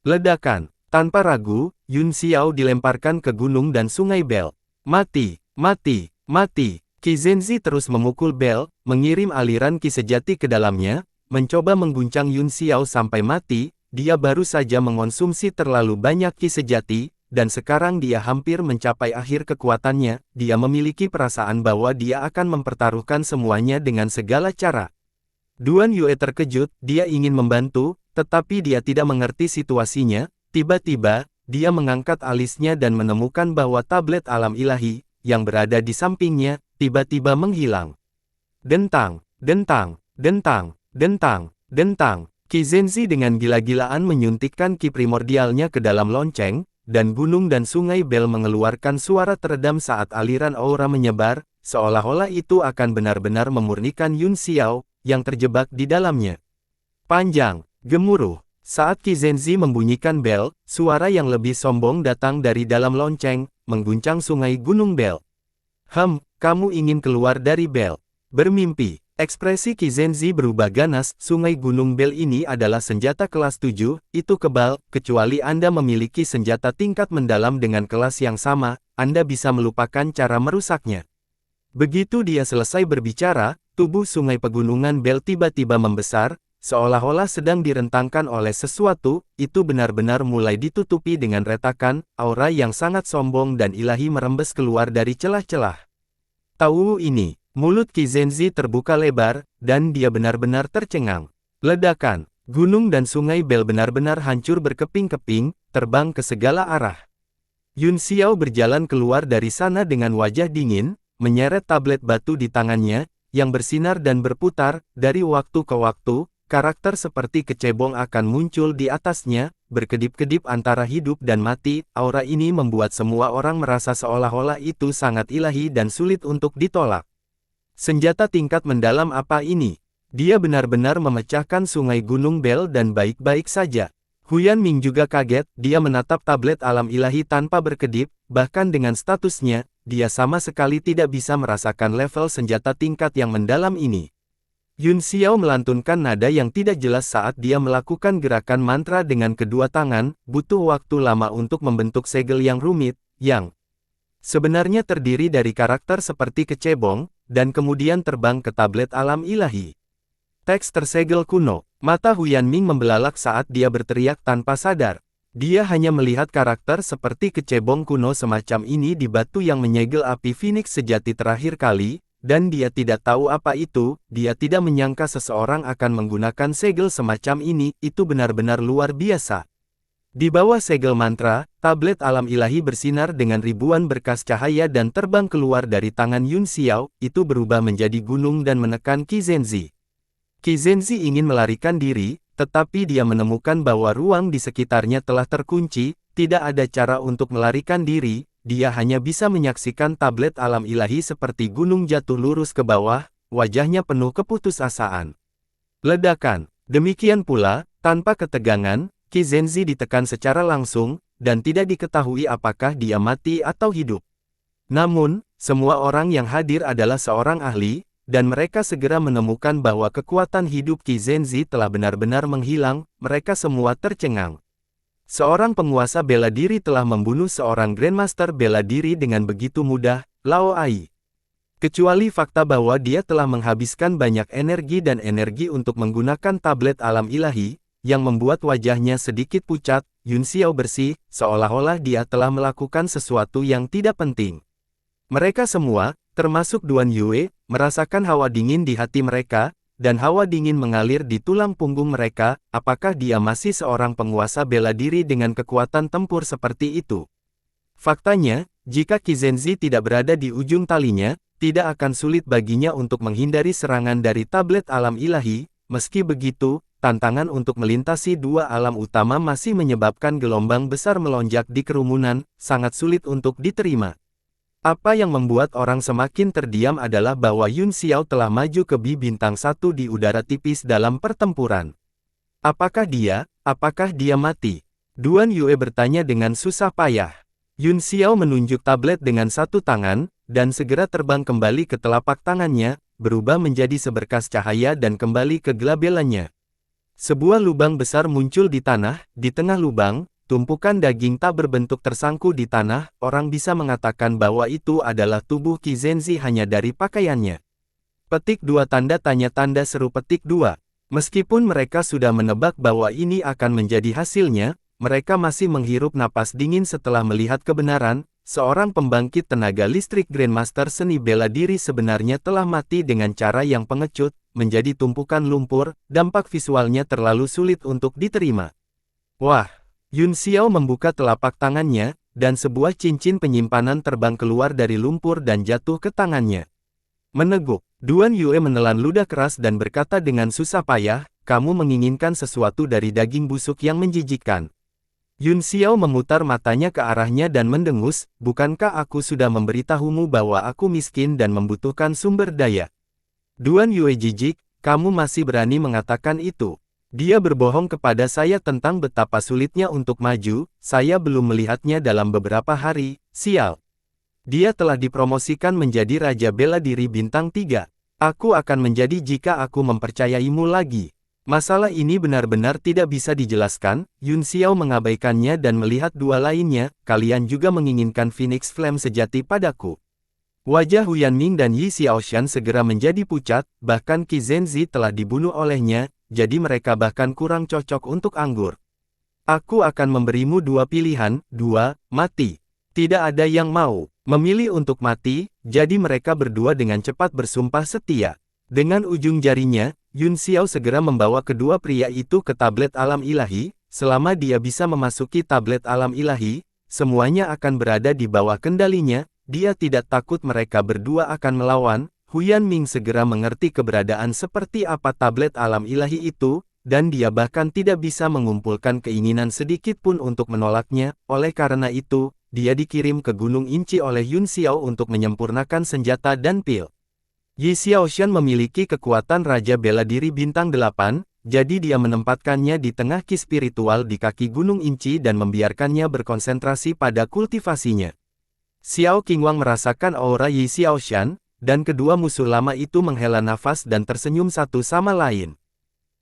[SPEAKER 1] Ledakan. Tanpa ragu, Yun Xiao dilemparkan ke gunung dan sungai Bel. Mati, mati, mati. Qi Zhenzi terus memukul bel, mengirim aliran ki sejati ke dalamnya, mencoba mengguncang Yun Xiao sampai mati. Dia baru saja mengonsumsi terlalu banyak ki sejati. dan sekarang dia hampir mencapai akhir kekuatannya. Dia memiliki perasaan bahwa dia akan mempertaruhkan semuanya dengan segala cara. Duan Yue terkejut, dia ingin membantu, tetapi dia tidak mengerti situasinya. Tiba-tiba, dia mengangkat alisnya dan menemukan bahwa tablet alam ilahi, yang berada di sampingnya, tiba-tiba menghilang. Dentang, dentang, dentang, dentang, dentang. Qi Zhenzi dengan gila-gilaan menyuntikkan ki primordialnya ke dalam lonceng, dan gunung dan sungai Bel mengeluarkan suara teredam saat aliran aura menyebar, seolah-olah itu akan benar-benar memurnikan Yun Xiao, yang terjebak di dalamnya. Panjang, gemuruh. Saat Qi Zhenzi membunyikan bel, suara yang lebih sombong datang dari dalam lonceng, mengguncang sungai Gunung Bel. Kamu ingin keluar dari bel? Bermimpi. Ekspresi Qi Zhenzi berubah ganas. Sungai Gunung Bel ini adalah senjata kelas 7, itu kebal, kecuali Anda memiliki senjata tingkat mendalam dengan kelas yang sama, Anda bisa melupakan cara merusaknya. Begitu dia selesai berbicara, tubuh sungai pegunungan Bel tiba-tiba membesar, seolah-olah sedang direntangkan oleh sesuatu, itu benar-benar mulai ditutupi dengan retakan, aura yang sangat sombong dan ilahi merembes keluar dari celah-celah. Tahu ini. Mulut Qi Zhenzi terbuka lebar, dan dia benar-benar tercengang. Ledakan, gunung dan sungai Bel benar-benar hancur berkeping-keping, terbang ke segala arah. Yun Xiao berjalan keluar dari sana dengan wajah dingin, menyeret tablet batu di tangannya, yang bersinar dan berputar. Dari waktu ke waktu, karakter seperti kecebong akan muncul di atasnya, berkedip-kedip antara hidup dan mati. Aura ini membuat semua orang merasa seolah-olah itu sangat ilahi dan sulit untuk ditolak. Senjata tingkat mendalam apa ini? Dia benar-benar memecahkan sungai Gunung Bel dan baik-baik saja. Huyan Ming juga kaget, dia menatap tablet alam ilahi tanpa berkedip, bahkan dengan statusnya, dia sama sekali tidak bisa merasakan level senjata tingkat yang mendalam ini. Yun Xiao melantunkan nada yang tidak jelas saat dia melakukan gerakan mantra dengan kedua tangan, butuh waktu lama untuk membentuk segel yang rumit, yang sebenarnya terdiri dari karakter seperti kecebong, dan kemudian terbang ke tablet alam ilahi. Teks tersegel kuno. Mata Huyan Ming membelalak saat dia berteriak tanpa sadar. Dia hanya melihat karakter seperti kecebong kuno semacam ini di batu yang menyegel api Phoenix sejati terakhir kali, dan dia tidak tahu apa itu. Dia tidak menyangka seseorang akan menggunakan segel semacam ini, itu benar-benar luar biasa. Di bawah segel mantra, tablet alam ilahi bersinar dengan ribuan berkas cahaya dan terbang keluar dari tangan Yun Xiao, itu berubah menjadi gunung dan menekan Qi Zhenzi. Qi Zhenzi ingin melarikan diri, tetapi dia menemukan bahwa ruang di sekitarnya telah terkunci, tidak ada cara untuk melarikan diri, dia hanya bisa menyaksikan tablet alam ilahi seperti gunung jatuh lurus ke bawah, wajahnya penuh keputusasaan. Ledakan. Demikian pula, tanpa ketegangan, Qi Zhenzi ditekan secara langsung, dan tidak diketahui apakah dia mati atau hidup. Namun, semua orang yang hadir adalah seorang ahli, dan mereka segera menemukan bahwa kekuatan hidup Qi Zhenzi telah benar-benar menghilang, mereka semua tercengang. Seorang penguasa bela diri telah membunuh seorang Grandmaster bela diri dengan begitu mudah, Lao Ai. Kecuali fakta bahwa dia telah menghabiskan banyak energi dan energi untuk menggunakan tablet alam ilahi, yang membuat wajahnya sedikit pucat, Yun Xiao bersih, seolah-olah dia telah melakukan sesuatu yang tidak penting. Mereka semua, termasuk Duan Yue, merasakan hawa dingin di hati mereka, dan hawa dingin mengalir di tulang punggung mereka. Apakah dia masih seorang penguasa bela diri dengan kekuatan tempur seperti itu? Faktanya, jika Qi Zhenzi tidak berada di ujung talinya, tidak akan sulit baginya untuk menghindari serangan dari tablet alam ilahi. Meski begitu, tantangan untuk melintasi dua alam utama masih menyebabkan gelombang besar melonjak di kerumunan, sangat sulit untuk diterima. Apa yang membuat orang semakin terdiam adalah bahwa Yun Xiao telah maju ke bintang 1 di udara tipis dalam pertempuran. Apakah dia mati? Duan Yue bertanya dengan susah payah. Yun Xiao menunjuk tablet dengan satu tangan, dan segera terbang kembali ke telapak tangannya, berubah menjadi seberkas cahaya dan kembali ke gelabelannya. Sebuah lubang besar muncul di tanah, di tengah lubang, tumpukan daging tak berbentuk tersangkut di tanah, orang bisa mengatakan bahwa itu adalah tubuh Qi Zhenzi hanya dari pakaiannya. Petik 2 tanda tanya tanda seru petik 2. Meskipun mereka sudah menebak bahwa ini akan menjadi hasilnya, mereka masih menghirup napas dingin setelah melihat kebenaran, seorang pembangkit tenaga listrik Grandmaster seni bela diri sebenarnya telah mati dengan cara yang pengecut, menjadi tumpukan lumpur, dampak visualnya terlalu sulit untuk diterima. Wah! Yun Xiao membuka telapak tangannya, dan sebuah cincin penyimpanan terbang keluar dari lumpur dan jatuh ke tangannya. Meneguk, Duan Yue menelan ludah keras dan berkata dengan susah payah, kamu menginginkan sesuatu dari daging busuk yang menjijikkan. Yun Xiao memutar matanya ke arahnya dan mendengus, bukankah aku sudah memberitahumu bahwa aku miskin dan membutuhkan sumber daya? Duan Yue jijik, kamu masih berani mengatakan itu. Dia berbohong kepada saya tentang betapa sulitnya untuk maju, saya belum melihatnya dalam beberapa hari, sial. Dia telah dipromosikan menjadi Raja Bela Diri Bintang 3. Aku akan menjadi jika aku mempercayaimu lagi. Masalah ini benar-benar tidak bisa dijelaskan, Yun Xiao mengabaikannya dan melihat dua lainnya, kalian juga menginginkan Phoenix Flame sejati padaku. Wajah Huyan Ming dan Yi Xiaoshan segera menjadi pucat, bahkan Qi Zhenzi telah dibunuh olehnya, jadi mereka bahkan kurang cocok untuk anggur. Aku akan memberimu dua pilihan, mati. Tidak ada yang mau memilih untuk mati, jadi mereka berdua dengan cepat bersumpah setia. Dengan ujung jarinya, Yun Xiao segera membawa kedua pria itu ke tablet alam ilahi, selama dia bisa memasuki tablet alam ilahi, semuanya akan berada di bawah kendalinya, dia tidak takut mereka berdua akan melawan. Huyan Ming segera mengerti keberadaan seperti apa tablet alam ilahi itu, dan dia bahkan tidak bisa mengumpulkan keinginan sedikit pun untuk menolaknya, oleh karena itu, dia dikirim ke Gunung Inci oleh Yun Xiao untuk menyempurnakan senjata dan pil. Yi Xiaoshan memiliki kekuatan Raja Bela Diri Bintang 8, jadi dia menempatkannya di tengah ki spiritual di kaki Gunung Inci dan membiarkannya berkonsentrasi pada kultivasinya. Xiao Qingwang merasakan aura Yi Xiaoshan, dan kedua musuh lama itu menghela nafas dan tersenyum satu sama lain.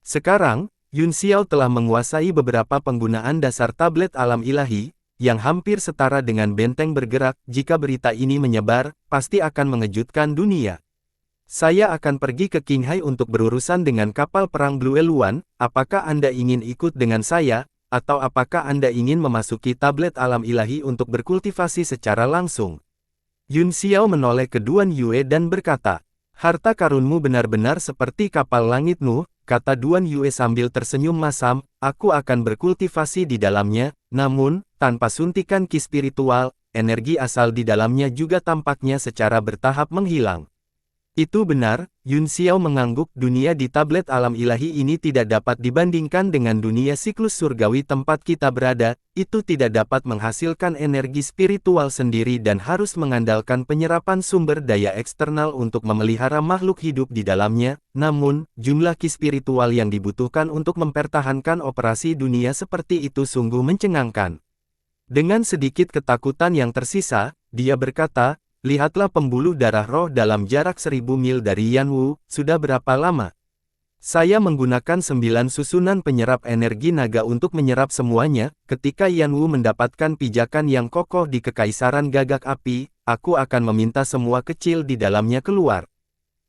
[SPEAKER 1] Sekarang, Yun Xiao telah menguasai beberapa penggunaan dasar tablet alam ilahi, yang hampir setara dengan benteng bergerak. Jika berita ini menyebar, pasti akan mengejutkan dunia. Saya akan pergi ke Qinghai untuk berurusan dengan kapal perang Blue Luan, apakah Anda ingin ikut dengan saya, atau apakah Anda ingin memasuki tablet alam ilahi untuk berkultivasi secara langsung? Yun Xiao menoleh ke Duan Yue dan berkata, harta karunmu benar-benar seperti kapal langit Nuh, kata Duan Yue sambil tersenyum masam, aku akan berkultivasi di dalamnya, namun, tanpa suntikan ki spiritual, energi asal di dalamnya juga tampaknya secara bertahap menghilang. Itu benar, Yun Xiao mengangguk, dunia di tablet alam ilahi ini tidak dapat dibandingkan dengan dunia siklus surgawi tempat kita berada, itu tidak dapat menghasilkan energi spiritual sendiri dan harus mengandalkan penyerapan sumber daya eksternal untuk memelihara makhluk hidup di dalamnya, namun, jumlah ki spiritual yang dibutuhkan untuk mempertahankan operasi dunia seperti itu sungguh mencengangkan. Dengan sedikit ketakutan yang tersisa, dia berkata, lihatlah pembuluh darah roh dalam jarak 1000 mil dari Yanwu, sudah berapa lama? Saya menggunakan 9 susunan penyerap energi naga untuk menyerap semuanya, ketika Yanwu mendapatkan pijakan yang kokoh di Kekaisaran Gagak Api, aku akan meminta semua kecil di dalamnya keluar.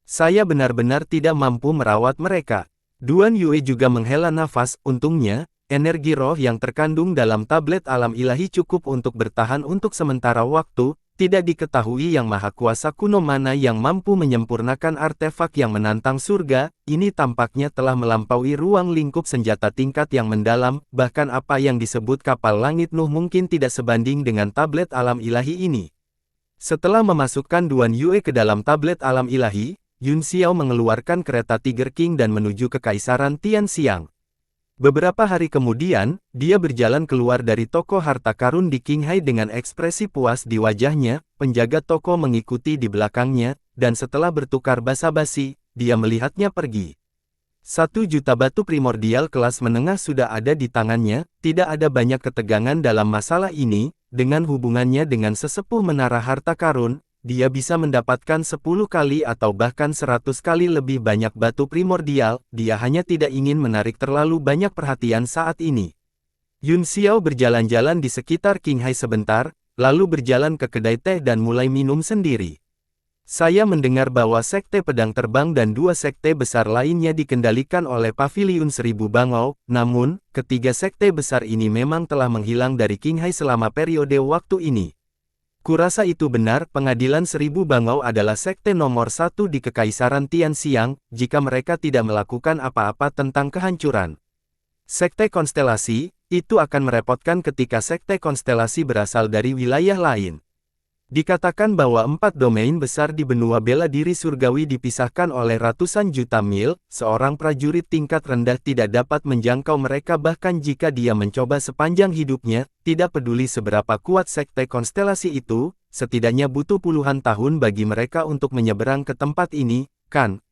[SPEAKER 1] Saya benar-benar tidak mampu merawat mereka. Duan Yue juga menghela nafas, untungnya, energi roh yang terkandung dalam tablet alam ilahi cukup untuk bertahan untuk sementara waktu. Tidak diketahui yang maha kuasa kuno mana yang mampu menyempurnakan artefak yang menantang surga, ini tampaknya telah melampaui ruang lingkup senjata tingkat yang mendalam, bahkan apa yang disebut kapal langit Nuh mungkin tidak sebanding dengan tablet alam ilahi ini. Setelah memasukkan Duan Yue ke dalam tablet alam ilahi, Yun Xiao mengeluarkan kereta Tiger King dan menuju ke Kaisaran Tianxiang. Beberapa hari kemudian, dia berjalan keluar dari toko harta karun di Qinghai dengan ekspresi puas di wajahnya, penjaga toko mengikuti di belakangnya, dan setelah bertukar basa-basi, dia melihatnya pergi. 1 juta batu primordial kelas menengah sudah ada di tangannya, tidak ada banyak ketegangan dalam masalah ini, dengan hubungannya dengan sesepuh menara harta karun, dia bisa mendapatkan 10 kali atau bahkan 100 kali lebih banyak batu primordial, dia hanya tidak ingin menarik terlalu banyak perhatian saat ini. Yun Xiao berjalan-jalan di sekitar Qinghai sebentar, lalu berjalan ke kedai teh dan mulai minum sendiri. Saya mendengar bahwa Sekte Pedang Terbang dan dua sekte besar lainnya dikendalikan oleh Paviliun Seribu Bangau, namun, ketiga sekte besar ini memang telah menghilang dari Qinghai selama periode waktu ini. Kurasa itu benar, Pengadilan Seribu Bangau adalah sekte nomor satu di Kekaisaran Tianxiang, jika mereka tidak melakukan apa-apa tentang kehancuran. Sekte konstelasi, itu akan merepotkan ketika sekte konstelasi berasal dari wilayah lain. Dikatakan bahwa 4 domain besar di benua bela diri surgawi dipisahkan oleh ratusan juta mil, seorang prajurit tingkat rendah tidak dapat menjangkau mereka bahkan jika dia mencoba sepanjang hidupnya, tidak peduli seberapa kuat sekte konstelasi itu, setidaknya butuh puluhan tahun bagi mereka untuk menyeberang ke tempat ini, kan?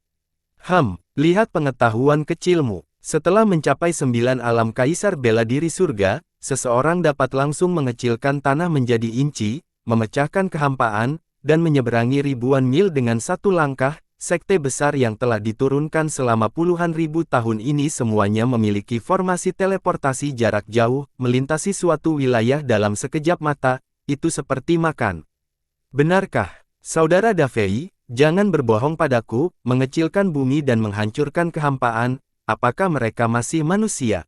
[SPEAKER 1] Lihat pengetahuan kecilmu. Setelah mencapai 9 alam kaisar bela diri surga, seseorang dapat langsung mengecilkan tanah menjadi inci, memecahkan kehampaan, dan menyeberangi ribuan mil dengan satu langkah. Sekte besar yang telah diturunkan selama puluhan ribu tahun ini semuanya memiliki formasi teleportasi jarak jauh, melintasi suatu wilayah dalam sekejap mata, itu seperti makan. Benarkah, Saudara Davei? Jangan berbohong padaku, mengecilkan bumi dan menghancurkan kehampaan, apakah mereka masih manusia?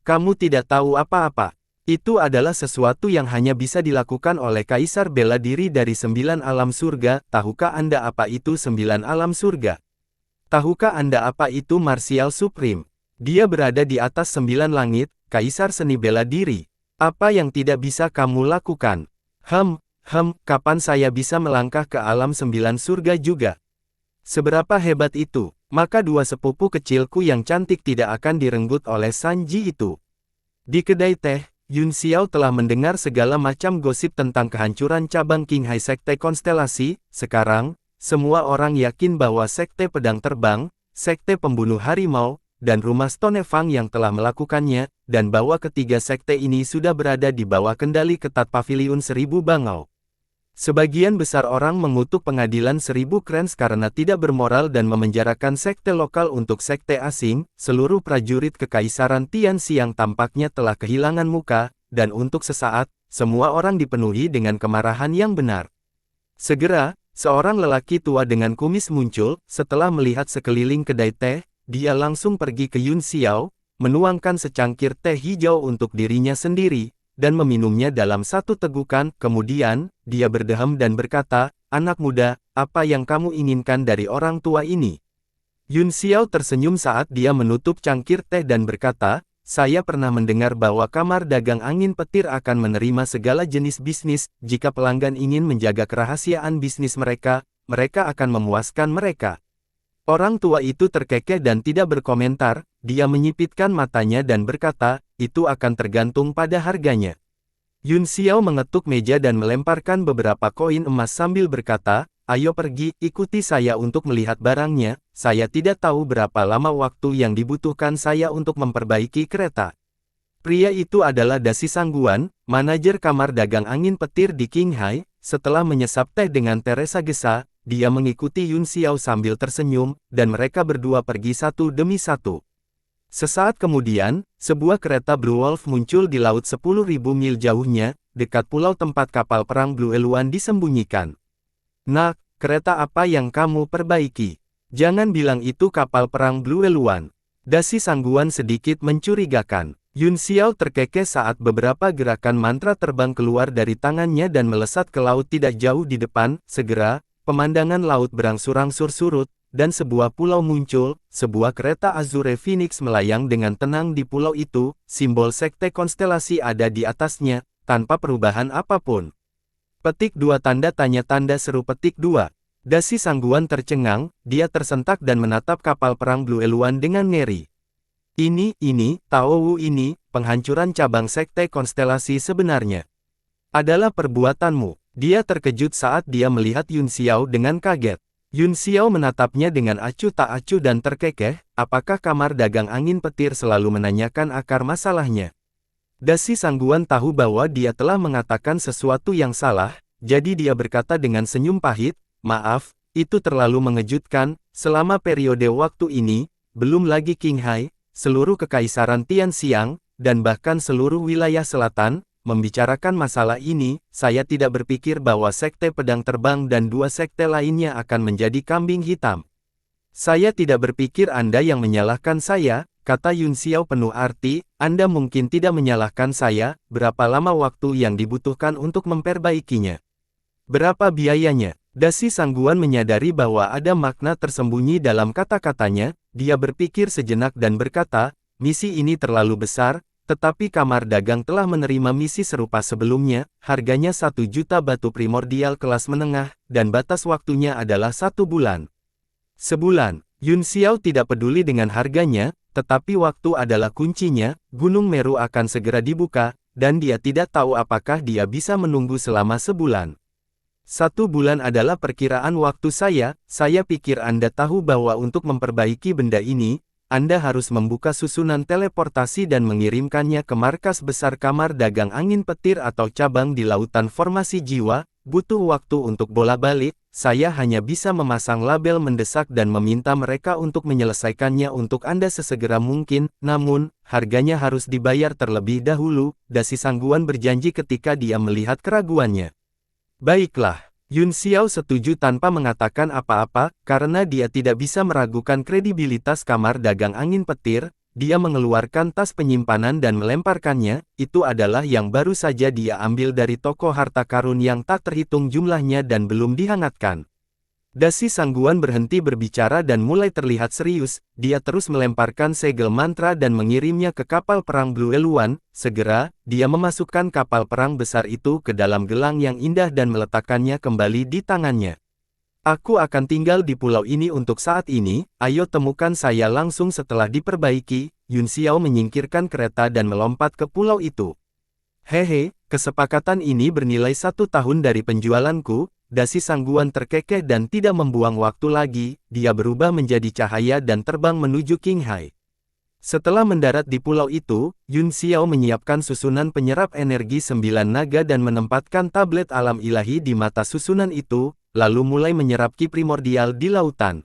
[SPEAKER 1] Kamu tidak tahu apa-apa. Itu adalah sesuatu yang hanya bisa dilakukan oleh Kaisar Bela Diri dari 9 alam surga. Tahukah Anda apa itu 9 alam surga? Tahukah Anda apa itu Martial Supreme? Dia berada di atas 9 langit, Kaisar Seni Bela Diri. Apa yang tidak bisa kamu lakukan? Kapan saya bisa melangkah ke alam 9 surga juga? Seberapa hebat itu? Maka dua sepupu kecilku yang cantik tidak akan direnggut oleh Sanji itu. Di kedai teh, Yun Xiao telah mendengar segala macam gosip tentang kehancuran cabang Qinghai Sekte Konstelasi. Sekarang, semua orang yakin bahwa Sekte Pedang Terbang, Sekte Pembunuh Harimau, dan Rumah Stonefang yang telah melakukannya, dan bahwa ketiga sekte ini sudah berada di bawah kendali ketat Paviliun Seribu Bangau. Sebagian besar orang mengutuk Pengadilan Seribu Krens karena tidak bermoral dan memenjarakan sekte lokal untuk sekte asing. Seluruh prajurit Kekaisaran Tianxiang tampaknya telah kehilangan muka, dan untuk sesaat, semua orang dipenuhi dengan kemarahan yang benar. Segera, seorang lelaki tua dengan kumis muncul. Setelah melihat sekeliling kedai teh, dia langsung pergi ke Yun Xiao, menuangkan secangkir teh hijau untuk dirinya sendiri, dan meminumnya dalam satu tegukan. Kemudian, dia berdeham dan berkata, "Anak muda, apa yang kamu inginkan dari orang tua ini?" Yun Xiao tersenyum saat dia menutup cangkir teh dan berkata, "Saya pernah mendengar bahwa kamar dagang angin petir akan menerima segala jenis bisnis. Jika pelanggan ingin menjaga kerahasiaan bisnis mereka, mereka akan memuaskan mereka." Orang tua itu terkekeh dan tidak berkomentar. Dia menyipitkan matanya dan berkata, "Itu akan tergantung pada harganya." Yun Xiao mengetuk meja dan melemparkan beberapa koin emas sambil berkata, "Ayo pergi, ikuti saya untuk melihat barangnya. Saya tidak tahu berapa lama waktu yang dibutuhkan saya untuk memperbaiki kereta." Pria itu adalah Dasi Sangguan, manajer kamar dagang angin petir di Qinghai. Setelah menyesap teh dengan Teresa Gesa, dia mengikuti Yun Xiao sambil tersenyum, dan mereka berdua pergi satu demi satu. Sesaat kemudian, sebuah kereta Blue Wolf muncul di laut 10.000 mil jauhnya, dekat pulau tempat kapal perang Blue Eluan disembunyikan. "Nak, kereta apa yang kamu perbaiki? Jangan bilang itu kapal perang Blue Eluan." Dasi Sangguan sedikit mencurigakan. Yun Xiao terkekeh saat beberapa gerakan mantra terbang keluar dari tangannya dan melesat ke laut tidak jauh di depan. Segera, pemandangan laut berangsur-angsur surut, dan sebuah pulau muncul. Sebuah kereta Azure Phoenix melayang dengan tenang di pulau itu. Simbol sekte konstelasi ada di atasnya, tanpa perubahan apapun. Petik 2 tanda tanya tanda seru petik 2. Dasi Sangguan tercengang, dia tersentak dan menatap kapal perang Blue Eluan dengan ngeri. Ini, Taowu ini, penghancuran cabang sekte konstelasi sebenarnya. Adalah perbuatanmu." Dia terkejut saat dia melihat Yun Xiao dengan kaget. Yun Xiao menatapnya dengan acuh tak acuh dan terkekeh. Apakah kamar dagang angin petir selalu menanyakan akar masalahnya? Dasi Sangguan tahu bahwa dia telah mengatakan sesuatu yang salah, jadi dia berkata dengan senyum pahit, "Maaf, itu terlalu mengejutkan. Selama periode waktu ini, belum lagi Qinghai, seluruh Kekaisaran Tianxiang, dan bahkan seluruh wilayah selatan, membicarakan masalah ini, saya tidak berpikir bahwa Sekte Pedang Terbang dan dua sekte lainnya akan menjadi kambing hitam. Saya tidak berpikir Anda yang menyalahkan saya, kata Yun Xiao penuh arti, Anda mungkin tidak menyalahkan saya, berapa lama waktu yang dibutuhkan untuk memperbaikinya? Berapa biayanya? Dasi Sangguan menyadari bahwa ada makna tersembunyi dalam kata-katanya, dia berpikir sejenak dan berkata, misi ini terlalu besar, tetapi kamar dagang telah menerima misi serupa sebelumnya, harganya 1 juta batu primordial kelas menengah, dan batas waktunya adalah 1 bulan. Sebulan, Yun Xiao tidak peduli dengan harganya, tetapi waktu adalah kuncinya, Gunung Meru akan segera dibuka, dan dia tidak tahu apakah dia bisa menunggu selama sebulan. 1 bulan adalah perkiraan waktu saya pikir Anda tahu bahwa untuk memperbaiki benda ini, Anda harus membuka susunan teleportasi dan mengirimkannya ke markas besar kamar dagang angin petir atau cabang di lautan formasi jiwa, butuh waktu untuk bola balik, saya hanya bisa memasang label mendesak dan meminta mereka untuk menyelesaikannya untuk Anda sesegera mungkin, namun, harganya harus dibayar terlebih dahulu, Dasi Sangguan berjanji ketika dia melihat keraguannya. Baiklah. Yun Xiao setuju tanpa mengatakan apa-apa, karena dia tidak bisa meragukan kredibilitas kamar dagang angin petir, dia mengeluarkan tas penyimpanan dan melemparkannya, itu adalah yang baru saja dia ambil dari toko harta karun yang tak terhitung jumlahnya dan belum dihangatkan. Dasi Sangguan berhenti berbicara dan mulai terlihat serius, dia terus melemparkan segel mantra dan mengirimnya ke kapal perang Blue Eluan, segera, dia memasukkan kapal perang besar itu ke dalam gelang yang indah dan meletakkannya kembali di tangannya. Aku akan tinggal di pulau ini untuk saat ini, ayo temukan saya langsung setelah diperbaiki, Yun Xiao menyingkirkan kereta dan melompat ke pulau itu. Hehe, kesepakatan ini bernilai 1 tahun dari penjualanku. Dasi Sangguan terkekeh dan tidak membuang waktu lagi, dia berubah menjadi cahaya dan terbang menuju Qinghai. Setelah mendarat di pulau itu, Yun Xiao menyiapkan susunan penyerap energi 9 naga dan menempatkan tablet alam ilahi di mata susunan itu, lalu mulai menyerap ki primordial di lautan.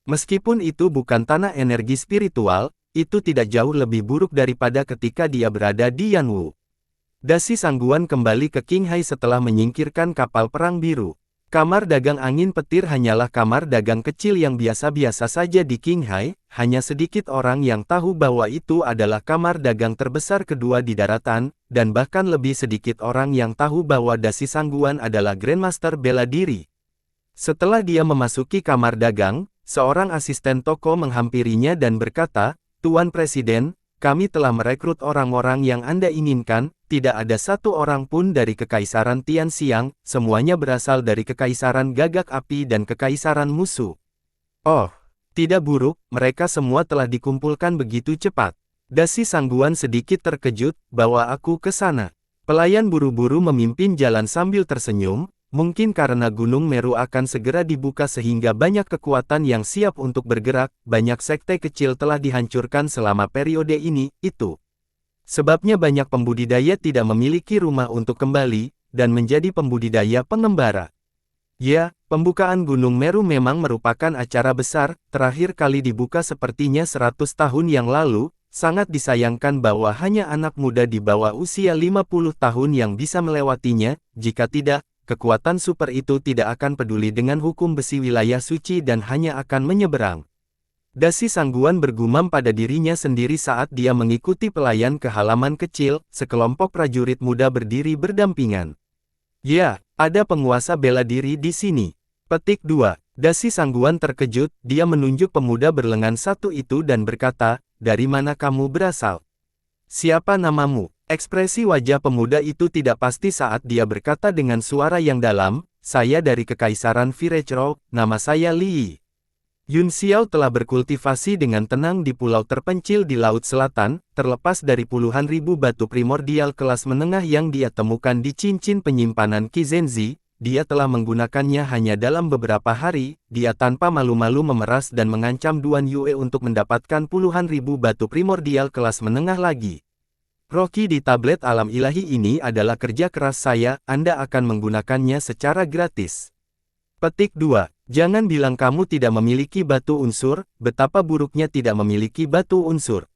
[SPEAKER 1] Meskipun itu bukan tanah energi spiritual, itu tidak jauh lebih buruk daripada ketika dia berada di Yanwu. Dasi Sangguan kembali ke Qinghai setelah menyingkirkan kapal perang biru. Kamar dagang angin petir hanyalah kamar dagang kecil yang biasa-biasa saja di Qinghai, hanya sedikit orang yang tahu bahwa itu adalah kamar dagang terbesar kedua di daratan, dan bahkan lebih sedikit orang yang tahu bahwa Dasi Sangguan adalah Grandmaster bela diri. Setelah dia memasuki kamar dagang, seorang asisten toko menghampirinya dan berkata, Tuan Presiden, kami telah merekrut orang-orang yang Anda inginkan, tidak ada satu orang pun dari Kekaisaran Tianxiang, semuanya berasal dari Kekaisaran Gagak Api dan Kekaisaran Musuh. Oh, tidak buruk, mereka semua telah dikumpulkan begitu cepat. Dasi Sangguan sedikit terkejut, bawa aku ke sana. Pelayan buru-buru memimpin jalan sambil tersenyum, mungkin karena Gunung Meru akan segera dibuka sehingga banyak kekuatan yang siap untuk bergerak, banyak sekte kecil telah dihancurkan selama periode ini, itu. Sebabnya banyak pembudidaya tidak memiliki rumah untuk kembali, dan menjadi pembudidaya pengembara. Ya, pembukaan Gunung Meru memang merupakan acara besar, terakhir kali dibuka sepertinya 100 tahun yang lalu, sangat disayangkan bahwa hanya anak muda di bawah usia 50 tahun yang bisa melewatinya, jika tidak, kekuatan super itu tidak akan peduli dengan hukum besi wilayah suci dan hanya akan menyeberang. Dasi Sangguan bergumam pada dirinya sendiri saat dia mengikuti pelayan ke halaman kecil, sekelompok prajurit muda berdiri berdampingan. Ya, ada penguasa bela diri di sini. Petik 2. Dasi Sangguan terkejut, dia menunjuk pemuda berlengan satu itu dan berkata, dari mana kamu berasal? Siapa namamu? Ekspresi wajah pemuda itu tidak pasti saat dia berkata dengan suara yang dalam, saya dari Kekaisaran Virechro, nama saya Li. Yun Xiao telah berkultivasi dengan tenang di pulau terpencil di Laut Selatan, terlepas dari puluhan ribu batu primordial kelas menengah yang dia temukan di cincin penyimpanan Qi Zhenzi, dia telah menggunakannya hanya dalam beberapa hari, dia tanpa malu-malu memeras dan mengancam Duan Yue untuk mendapatkan puluhan ribu batu primordial kelas menengah lagi. Rocky di tablet alam ilahi ini adalah kerja keras saya, Anda akan menggunakannya secara gratis. Petik 2. Jangan bilang kamu tidak memiliki batu unsur, betapa buruknya tidak memiliki batu unsur.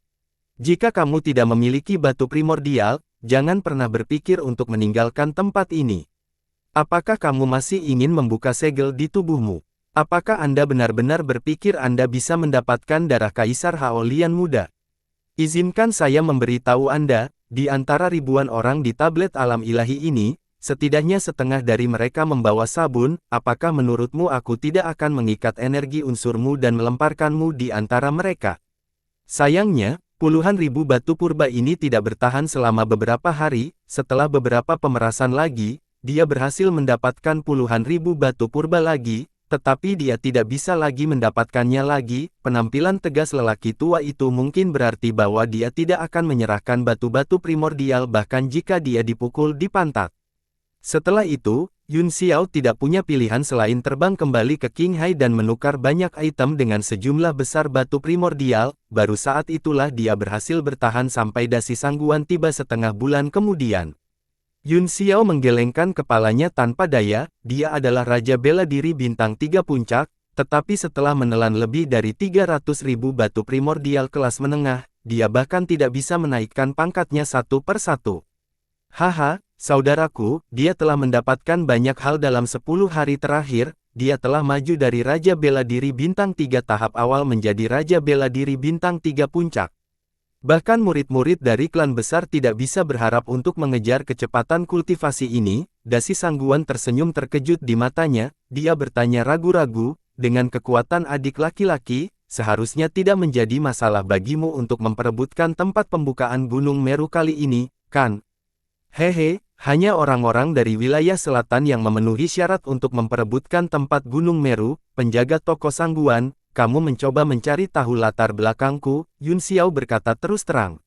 [SPEAKER 1] Jika kamu tidak memiliki batu primordial, jangan pernah berpikir untuk meninggalkan tempat ini. Apakah kamu masih ingin membuka segel di tubuhmu? Apakah Anda benar-benar berpikir Anda bisa mendapatkan darah Kaisar Haolian muda? Izinkan saya memberitahu Anda, di antara ribuan orang di tablet alam ilahi ini, setidaknya setengah dari mereka membawa sabun. Apakah menurutmu aku tidak akan mengikat energi unsurmu dan melemparkanmu di antara mereka? Sayangnya, puluhan ribu batu purba ini tidak bertahan selama beberapa hari. Setelah beberapa pemerasan lagi, dia berhasil mendapatkan puluhan ribu batu purba lagi, tetapi dia tidak bisa lagi mendapatkannya lagi. Penampilan tegas lelaki tua itu mungkin berarti bahwa dia tidak akan menyerahkan batu-batu primordial bahkan jika dia dipukul di pantat. Setelah itu, Yun Xiao tidak punya pilihan selain terbang kembali ke Qinghai dan menukar banyak item dengan sejumlah besar batu primordial. Baru saat itulah dia berhasil bertahan sampai dasi sangguan tiba setengah bulan kemudian. Yun Xiao menggelengkan kepalanya tanpa daya. Dia adalah Raja Bela Diri Bintang 3 Puncak, tetapi setelah menelan lebih dari 300.000 batu primordial kelas menengah, dia bahkan tidak bisa menaikkan pangkatnya satu per satu. Haha, saudaraku, dia telah mendapatkan banyak hal dalam 10 hari terakhir. Dia telah maju dari Raja Bela Diri Bintang 3 tahap awal menjadi Raja Bela Diri Bintang 3 Puncak. Bahkan murid-murid dari klan besar tidak bisa berharap untuk mengejar kecepatan kultivasi ini. Dasi Sangguan tersenyum terkejut di matanya. Dia bertanya ragu-ragu, dengan kekuatan adik laki-laki, seharusnya tidak menjadi masalah bagimu untuk memperebutkan tempat pembukaan Gunung Meru kali ini, kan? Hehe, hanya orang-orang dari wilayah selatan yang memenuhi syarat untuk memperebutkan tempat Gunung Meru. Penjaga toko Sangguan, kamu mencoba mencari tahu latar belakangku, Yun Xiao berkata terus terang.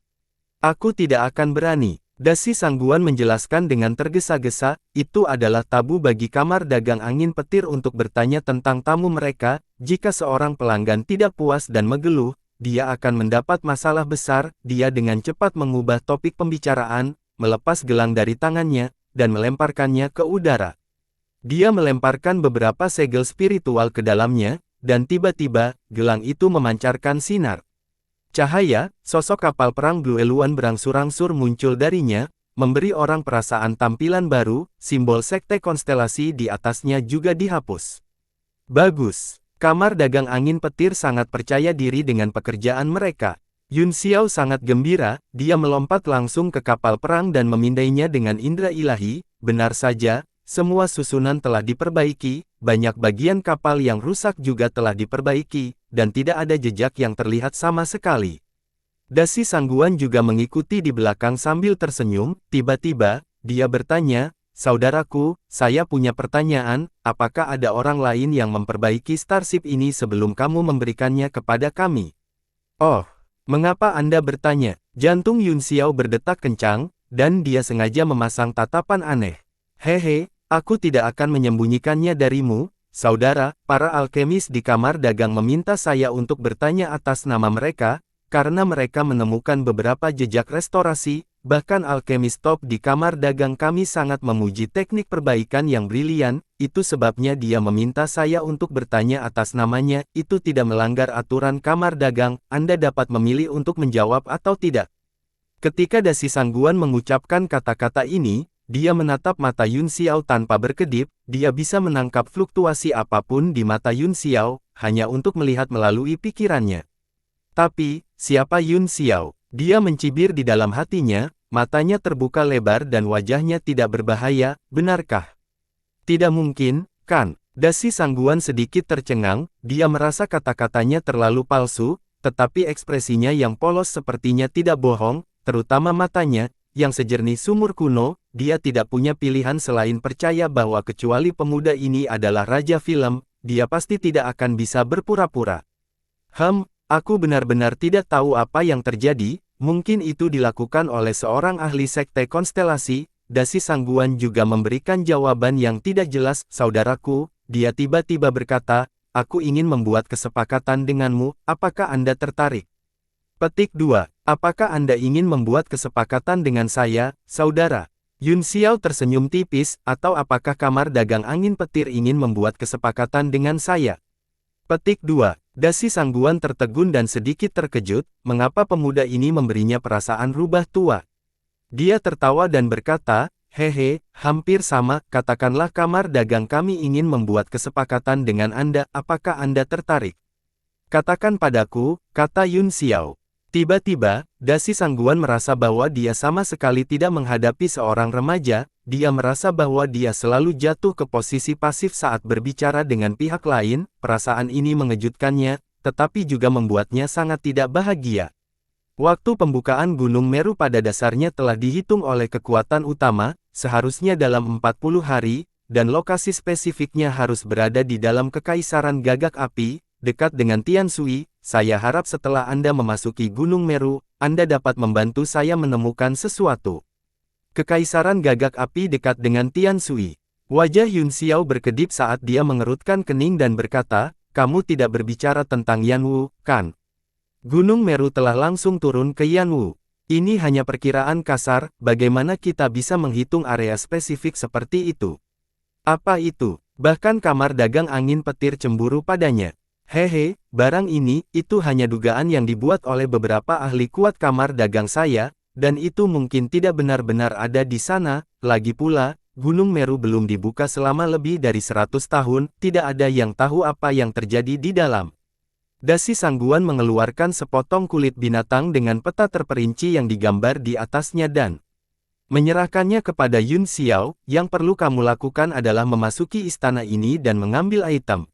[SPEAKER 1] Aku tidak akan berani. Dasi Sangguan menjelaskan dengan tergesa-gesa, itu adalah tabu bagi kamar dagang angin petir untuk bertanya tentang tamu mereka. Jika seorang pelanggan tidak puas dan mengeluh, dia akan mendapat masalah besar. Dia dengan cepat mengubah topik pembicaraan, melepas gelang dari tangannya, dan melemparkannya ke udara. Dia melemparkan beberapa segel spiritual ke dalamnya, dan tiba-tiba, gelang itu memancarkan sinar. Cahaya, sosok kapal perang Blue Eluan berangsur-angsur muncul darinya, memberi orang perasaan tampilan baru. Simbol sekte konstelasi di atasnya juga dihapus. Bagus, kamar dagang angin petir sangat percaya diri dengan pekerjaan mereka. Yun Xiao sangat gembira, dia melompat langsung ke kapal perang dan memindainya dengan indera ilahi. Benar saja, semua susunan telah diperbaiki, banyak bagian kapal yang rusak juga telah diperbaiki, dan tidak ada jejak yang terlihat sama sekali. Dasi Sangguan juga mengikuti di belakang sambil tersenyum. Tiba-tiba, dia bertanya, saudaraku, saya punya pertanyaan, apakah ada orang lain yang memperbaiki Starship ini sebelum kamu memberikannya kepada kami? Oh. Mengapa Anda bertanya? Jantung Yun Xiao berdetak kencang, dan dia sengaja memasang tatapan aneh. Hehe, aku tidak akan menyembunyikannya darimu, saudara. Para alkemis di kamar dagang meminta saya untuk bertanya atas nama mereka, karena mereka menemukan beberapa jejak restorasi. Bahkan alkemis top di kamar dagang kami sangat memuji teknik perbaikan yang brilian. Itu sebabnya dia meminta saya untuk bertanya atas namanya. Itu tidak melanggar aturan kamar dagang. Anda dapat memilih untuk menjawab atau tidak. Ketika Dasi Sangguan mengucapkan kata-kata ini, dia menatap mata Yun Xiao tanpa berkedip. Dia bisa menangkap fluktuasi apapun di mata Yun Xiao, hanya untuk melihat melalui pikirannya. Tapi, siapa Yun Xiao? Dia mencibir di dalam hatinya, matanya terbuka lebar dan wajahnya tidak berbahaya. Benarkah? Tidak mungkin, kan? Dasi Sangguan sedikit tercengang, dia merasa kata-katanya terlalu palsu, tetapi ekspresinya yang polos sepertinya tidak bohong, terutama matanya, yang sejernih sumur kuno. Dia tidak punya pilihan selain percaya bahwa kecuali pemuda ini adalah raja film, dia pasti tidak akan bisa berpura-pura. Aku benar-benar tidak tahu apa yang terjadi. Mungkin itu dilakukan oleh seorang ahli sekte konstelasi. Dasi Sangguan juga memberikan jawaban yang tidak jelas. Saudaraku, dia tiba-tiba berkata, aku ingin membuat kesepakatan denganmu, apakah Anda tertarik? Petik 2. Apakah Anda ingin membuat kesepakatan dengan saya, saudara? Yun Xiao tersenyum tipis, atau apakah kamar dagang angin petir ingin membuat kesepakatan dengan saya? Petik 2. Dasi Sangguan tertegun dan sedikit terkejut, mengapa pemuda ini memberinya perasaan rubah tua. Dia tertawa dan berkata, hehe, hampir sama, katakanlah kamar dagang kami ingin membuat kesepakatan dengan Anda, apakah Anda tertarik? Katakan padaku, kata Yun Xiao. Tiba-tiba, Dasi Sangguan merasa bahwa dia sama sekali tidak menghadapi seorang remaja, dia merasa bahwa dia selalu jatuh ke posisi pasif saat berbicara dengan pihak lain, perasaan ini mengejutkannya, tetapi juga membuatnya sangat tidak bahagia. Waktu pembukaan Gunung Meru pada dasarnya telah dihitung oleh kekuatan utama, seharusnya dalam 40 hari, dan lokasi spesifiknya harus berada di dalam Kekaisaran Gagak Api, dekat dengan Tian Shui. Saya harap setelah Anda memasuki Gunung Meru, Anda dapat membantu saya menemukan sesuatu. Kekaisaran Gagak Api dekat dengan Tian Shui. Wajah Yun Xiao berkedip saat dia mengerutkan kening dan berkata, kamu tidak berbicara tentang Yanwu, kan? Gunung Meru telah langsung turun ke Yanwu. Ini hanya perkiraan kasar, bagaimana kita bisa menghitung area spesifik seperti itu? Apa itu? Bahkan kamar dagang angin petir cemburu padanya. Hehe, barang ini, itu hanya dugaan yang dibuat oleh beberapa ahli kuat kamar dagang saya, dan itu mungkin tidak benar-benar ada di sana. Lagi pula, Gunung Meru belum dibuka selama lebih dari 100 tahun, tidak ada yang tahu apa yang terjadi di dalam. Dasi Sangguan mengeluarkan sepotong kulit binatang dengan peta terperinci yang digambar di atasnya dan menyerahkannya kepada Yun Xiao. Yang perlu kamu lakukan adalah memasuki istana ini dan mengambil item.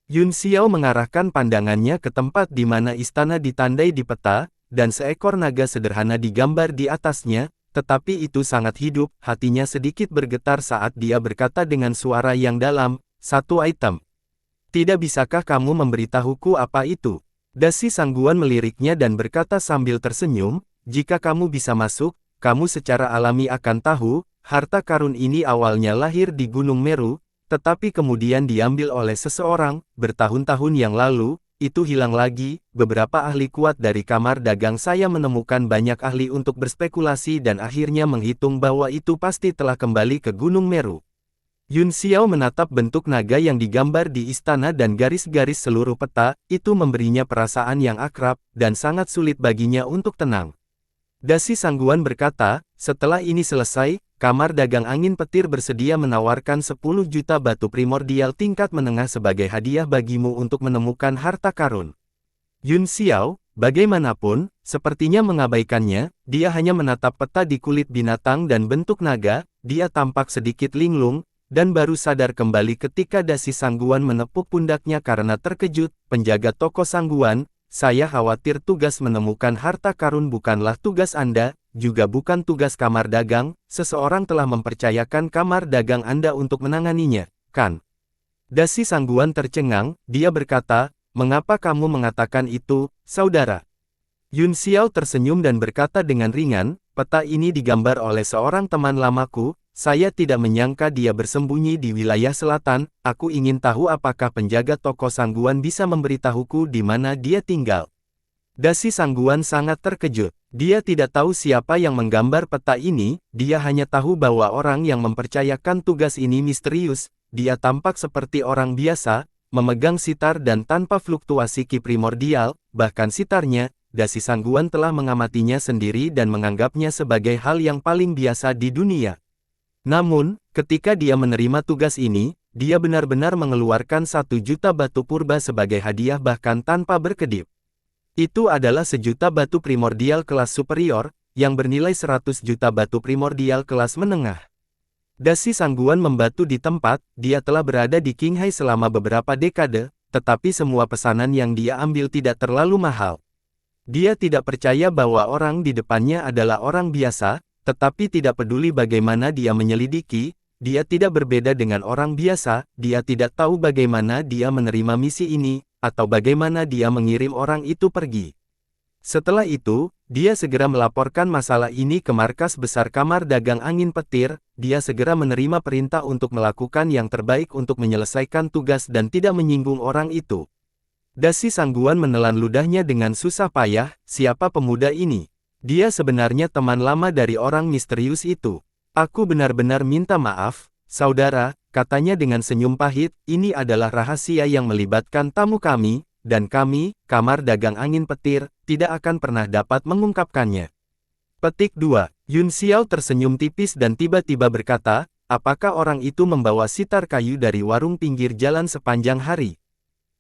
[SPEAKER 1] Yun Xiao mengarahkan pandangannya ke tempat di mana istana ditandai di peta, dan seekor naga sederhana digambar di atasnya, tetapi itu sangat hidup. Hatinya sedikit bergetar saat dia berkata dengan suara yang dalam, satu item. Tidak bisakah kamu memberitahuku apa itu? Dasi Sangguan meliriknya dan berkata sambil tersenyum, jika kamu bisa masuk, kamu secara alami akan tahu, harta karun ini awalnya lahir di Gunung Meru, tetapi kemudian diambil oleh seseorang, bertahun-tahun yang lalu, itu hilang lagi. Beberapa ahli kuat dari kamar dagang saya menemukan banyak ahli untuk berspekulasi dan akhirnya menghitung bahwa itu pasti telah kembali ke Gunung Meru. Yun Xiao menatap bentuk naga yang digambar di istana dan garis-garis seluruh peta, itu memberinya perasaan yang akrab, dan sangat sulit baginya untuk tenang. Dasi Sangguan berkata, setelah ini selesai, kamar dagang angin petir bersedia menawarkan 10 juta batu primordial tingkat menengah sebagai hadiah bagimu untuk menemukan harta karun. Yun Xiao, bagaimanapun, sepertinya mengabaikannya, dia hanya menatap peta di kulit binatang dan bentuk naga, dia tampak sedikit linglung, dan baru sadar kembali ketika Dasi Sangguan menepuk pundaknya karena terkejut. Penjaga toko Sangguan, saya khawatir tugas menemukan harta karun bukanlah tugas Anda, juga bukan tugas kamar dagang, seseorang telah mempercayakan kamar dagang Anda untuk menanganinya, kan? Dasi Sangguan tercengang, dia berkata, mengapa kamu mengatakan itu, saudara? Yun Xiao tersenyum dan berkata dengan ringan, peta ini digambar oleh seorang teman lamaku, saya tidak menyangka dia bersembunyi di wilayah selatan, aku ingin tahu apakah penjaga toko Sangguan bisa memberitahuku di mana dia tinggal. Dasi Sangguan sangat terkejut. Dia tidak tahu siapa yang menggambar peta ini, dia hanya tahu bahwa orang yang mempercayakan tugas ini misterius, dia tampak seperti orang biasa, memegang sitar dan tanpa fluktuasi ki primordial, bahkan sitarnya, Dasi Sangguan telah mengamatinya sendiri dan menganggapnya sebagai hal yang paling biasa di dunia. Namun, ketika dia menerima tugas ini, dia benar-benar mengeluarkan 1 juta batu purba sebagai hadiah bahkan tanpa berkedip. Itu adalah 1 juta batu primordial kelas superior, yang bernilai 100 juta batu primordial kelas menengah. Dasi Sangguan membatu di tempat, dia telah berada di Qinghai selama beberapa dekade, tetapi semua pesanan yang dia ambil tidak terlalu mahal. Dia tidak percaya bahwa orang di depannya adalah orang biasa, tetapi tidak peduli bagaimana dia menyelidiki, dia tidak berbeda dengan orang biasa, dia tidak tahu bagaimana dia menerima misi ini, atau bagaimana dia mengirim orang itu pergi. Setelah itu, dia segera melaporkan masalah ini ke markas besar kamar dagang angin petir, dia segera menerima perintah untuk melakukan yang terbaik untuk menyelesaikan tugas dan tidak menyinggung orang itu. Dasi Sangguan menelan ludahnya dengan susah payah, siapa pemuda ini? Dia sebenarnya teman lama dari orang misterius itu. Aku benar-benar minta maaf, saudara, katanya dengan senyum pahit, ini adalah rahasia yang melibatkan tamu kami, dan kami, Kamar Dagang Angin Petir, tidak akan pernah dapat mengungkapkannya. Petik 2. Yun Xiao tersenyum tipis dan tiba-tiba berkata, apakah orang itu membawa sitar kayu dari warung pinggir jalan sepanjang hari?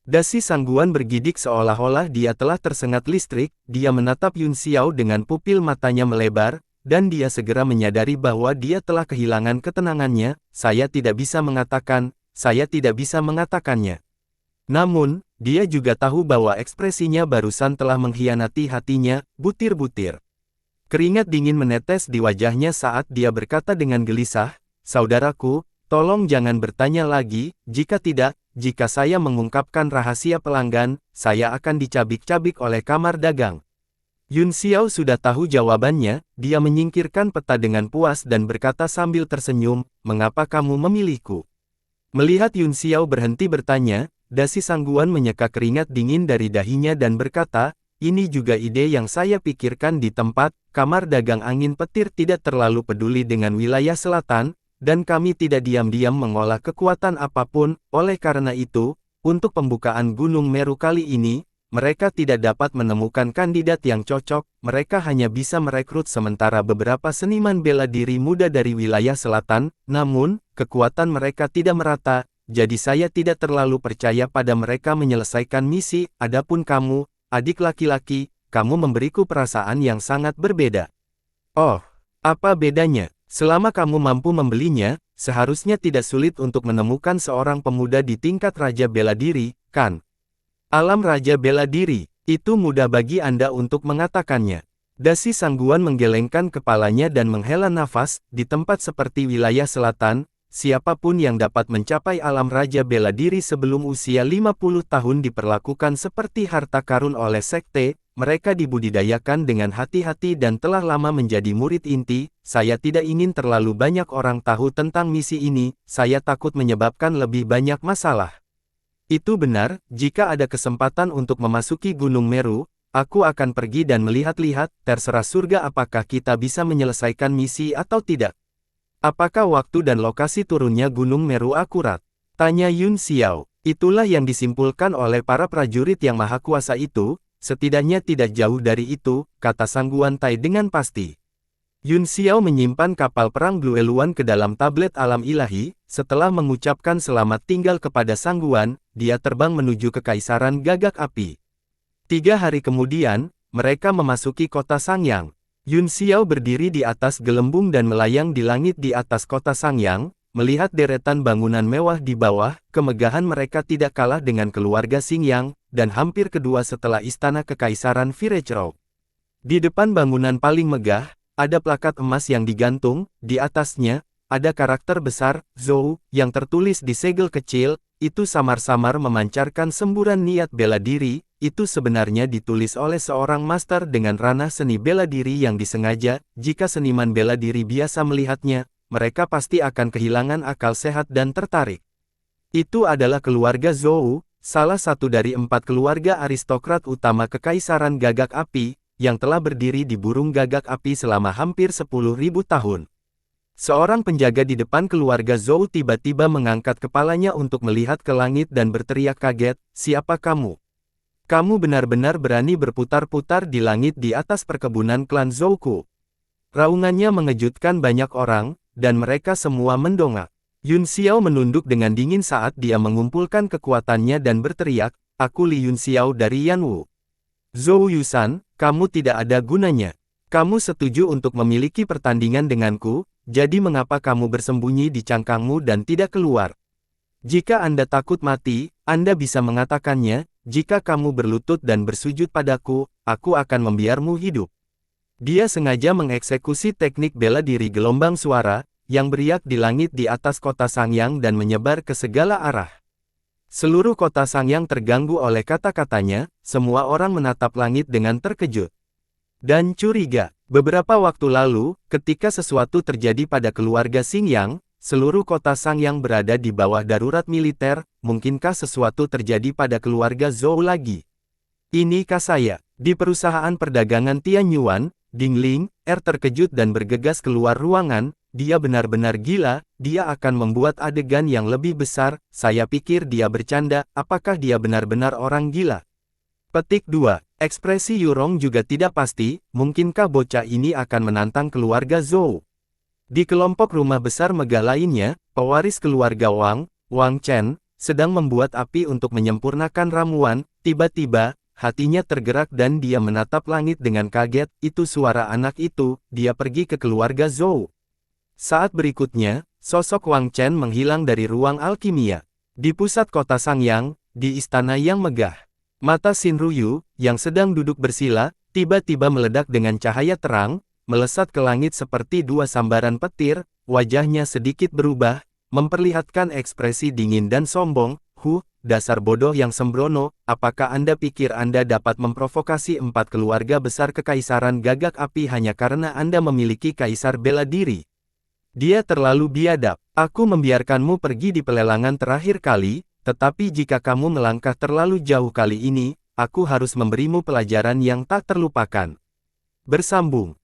[SPEAKER 1] Dasi Sangguan bergidik seolah-olah dia telah tersengat listrik, dia menatap Yun Xiao dengan pupil matanya melebar, dan dia segera menyadari bahwa dia telah kehilangan ketenangannya, saya tidak bisa mengatakannya. Namun, dia juga tahu bahwa ekspresinya barusan telah mengkhianati hatinya, butir-butir. Keringat dingin menetes di wajahnya saat dia berkata dengan gelisah, saudaraku, tolong jangan bertanya lagi, jika tidak, jika saya mengungkapkan rahasia pelanggan, saya akan dicabik-cabik oleh Kamar Dagang. Yun Xiao sudah tahu jawabannya, dia menyingkirkan peta dengan puas dan berkata sambil tersenyum, mengapa kamu memilihku? Melihat Yun Xiao berhenti bertanya, Dasi Sangguan menyeka keringat dingin dari dahinya dan berkata, ini juga ide yang saya pikirkan di tempat, Kamar Dagang Angin Petir tidak terlalu peduli dengan wilayah selatan, dan kami tidak diam-diam mengolah kekuatan apapun, oleh karena itu, untuk pembukaan Gunung Meru kali ini, mereka tidak dapat menemukan kandidat yang cocok, mereka hanya bisa merekrut sementara beberapa seniman bela diri muda dari wilayah selatan, namun, kekuatan mereka tidak merata, jadi saya tidak terlalu percaya pada mereka menyelesaikan misi, adapun kamu, adik laki-laki, kamu memberiku perasaan yang sangat berbeda. Oh, apa bedanya? Selama kamu mampu membelinya, seharusnya tidak sulit untuk menemukan seorang pemuda di tingkat Raja Bela Diri, kan? Alam Raja Bela Diri, itu mudah bagi Anda untuk mengatakannya. Dasi Sangguan menggelengkan kepalanya dan menghela nafas, di tempat seperti wilayah selatan, siapapun yang dapat mencapai alam Raja Bela Diri sebelum usia 50 tahun diperlakukan seperti harta karun oleh sekte, mereka dibudidayakan dengan hati-hati dan telah lama menjadi murid inti, saya tidak ingin terlalu banyak orang tahu tentang misi ini, saya takut menyebabkan lebih banyak masalah. Itu benar, jika ada kesempatan untuk memasuki Gunung Meru, aku akan pergi dan melihat-lihat, terserah surga apakah kita bisa menyelesaikan misi atau tidak. Apakah waktu dan lokasi turunnya Gunung Meru akurat? Tanya Yun Xiao. Itulah yang disimpulkan oleh para prajurit yang maha kuasa itu, setidaknya tidak jauh dari itu, kata Sangguan Tai dengan pasti. Yun Xiao menyimpan kapal perang Blue Eluan ke dalam tablet alam ilahi, setelah mengucapkan selamat tinggal kepada Sangguan, dia terbang menuju Kekaisaran Gagak Api. 3 hari kemudian, mereka memasuki kota Sangyang. Yun Xiao berdiri di atas gelembung dan melayang di langit di atas kota Sangyang, melihat deretan bangunan mewah di bawah, kemegahan mereka tidak kalah dengan keluarga Xingyang, dan hampir kedua setelah istana Kekaisaran Virechrow. Di depan bangunan paling megah, ada plakat emas yang digantung, di atasnya, ada karakter besar, Zhou, yang tertulis di segel kecil, itu samar-samar memancarkan semburan niat bela diri, itu sebenarnya ditulis oleh seorang master dengan ranah seni bela diri yang disengaja, jika seniman bela diri biasa melihatnya, mereka pasti akan kehilangan akal sehat dan tertarik. Itu adalah keluarga Zhou, salah satu dari 4 keluarga aristokrat utama Kekaisaran Gagak Api, yang telah berdiri di burung gagak api selama hampir 10.000 tahun. Seorang penjaga di depan keluarga Zhou tiba-tiba mengangkat kepalanya untuk melihat ke langit dan berteriak kaget, siapa kamu? Kamu benar-benar berani berputar-putar di langit di atas perkebunan klan Zhouku. Raungannya mengejutkan banyak orang, dan mereka semua mendongak. Yun Xiao menunduk dengan dingin saat dia mengumpulkan kekuatannya dan berteriak, aku Li Yun Xiao dari Yanwu. Zhou Yusan, kamu tidak ada gunanya. Kamu setuju untuk memiliki pertandingan denganku, jadi mengapa kamu bersembunyi di cangkangmu dan tidak keluar? Jika Anda takut mati, Anda bisa mengatakannya, jika kamu berlutut dan bersujud padaku, aku akan membiarmu hidup. Dia sengaja mengeksekusi teknik bela diri gelombang suara, yang beriak di langit di atas kota Sangyang dan menyebar ke segala arah. Seluruh kota Sangyang terganggu oleh kata-katanya, semua orang menatap langit dengan terkejut dan curiga. Beberapa waktu lalu, ketika sesuatu terjadi pada keluarga Xingyang, seluruh kota Sangyang berada di bawah darurat militer, mungkinkah sesuatu terjadi pada keluarga Zhou lagi? Inikah saya? Di perusahaan perdagangan Tianyuan, Ding Ling, terkejut dan bergegas keluar ruangan, dia benar-benar gila, dia akan membuat adegan yang lebih besar, saya pikir dia bercanda, apakah dia benar-benar orang gila? Petik 2. Ekspresi Yurong juga tidak pasti, mungkinkah bocah ini akan menantang keluarga Zhou? Di kelompok rumah besar megah lainnya, pewaris keluarga Wang Chen, sedang membuat api untuk menyempurnakan ramuan, tiba-tiba, hatinya tergerak dan dia menatap langit dengan kaget, itu suara anak itu, dia pergi ke keluarga Zhou. Saat berikutnya, sosok Wang Chen menghilang dari ruang alkimia. Di pusat kota Sangyang, di istana yang megah. Mata Xin Ruyu, yang sedang duduk bersila, tiba-tiba meledak dengan cahaya terang, melesat ke langit seperti dua sambaran petir, wajahnya sedikit berubah, memperlihatkan ekspresi dingin dan sombong. Dasar bodoh yang sembrono, apakah Anda pikir Anda dapat memprovokasi 4 keluarga besar kekaisaran gagak api hanya karena Anda memiliki kaisar bela diri? Dia terlalu biadab. Aku membiarkanmu pergi di pelelangan terakhir kali, tetapi jika kamu melangkah terlalu jauh kali ini, aku harus memberimu pelajaran yang tak terlupakan. Bersambung.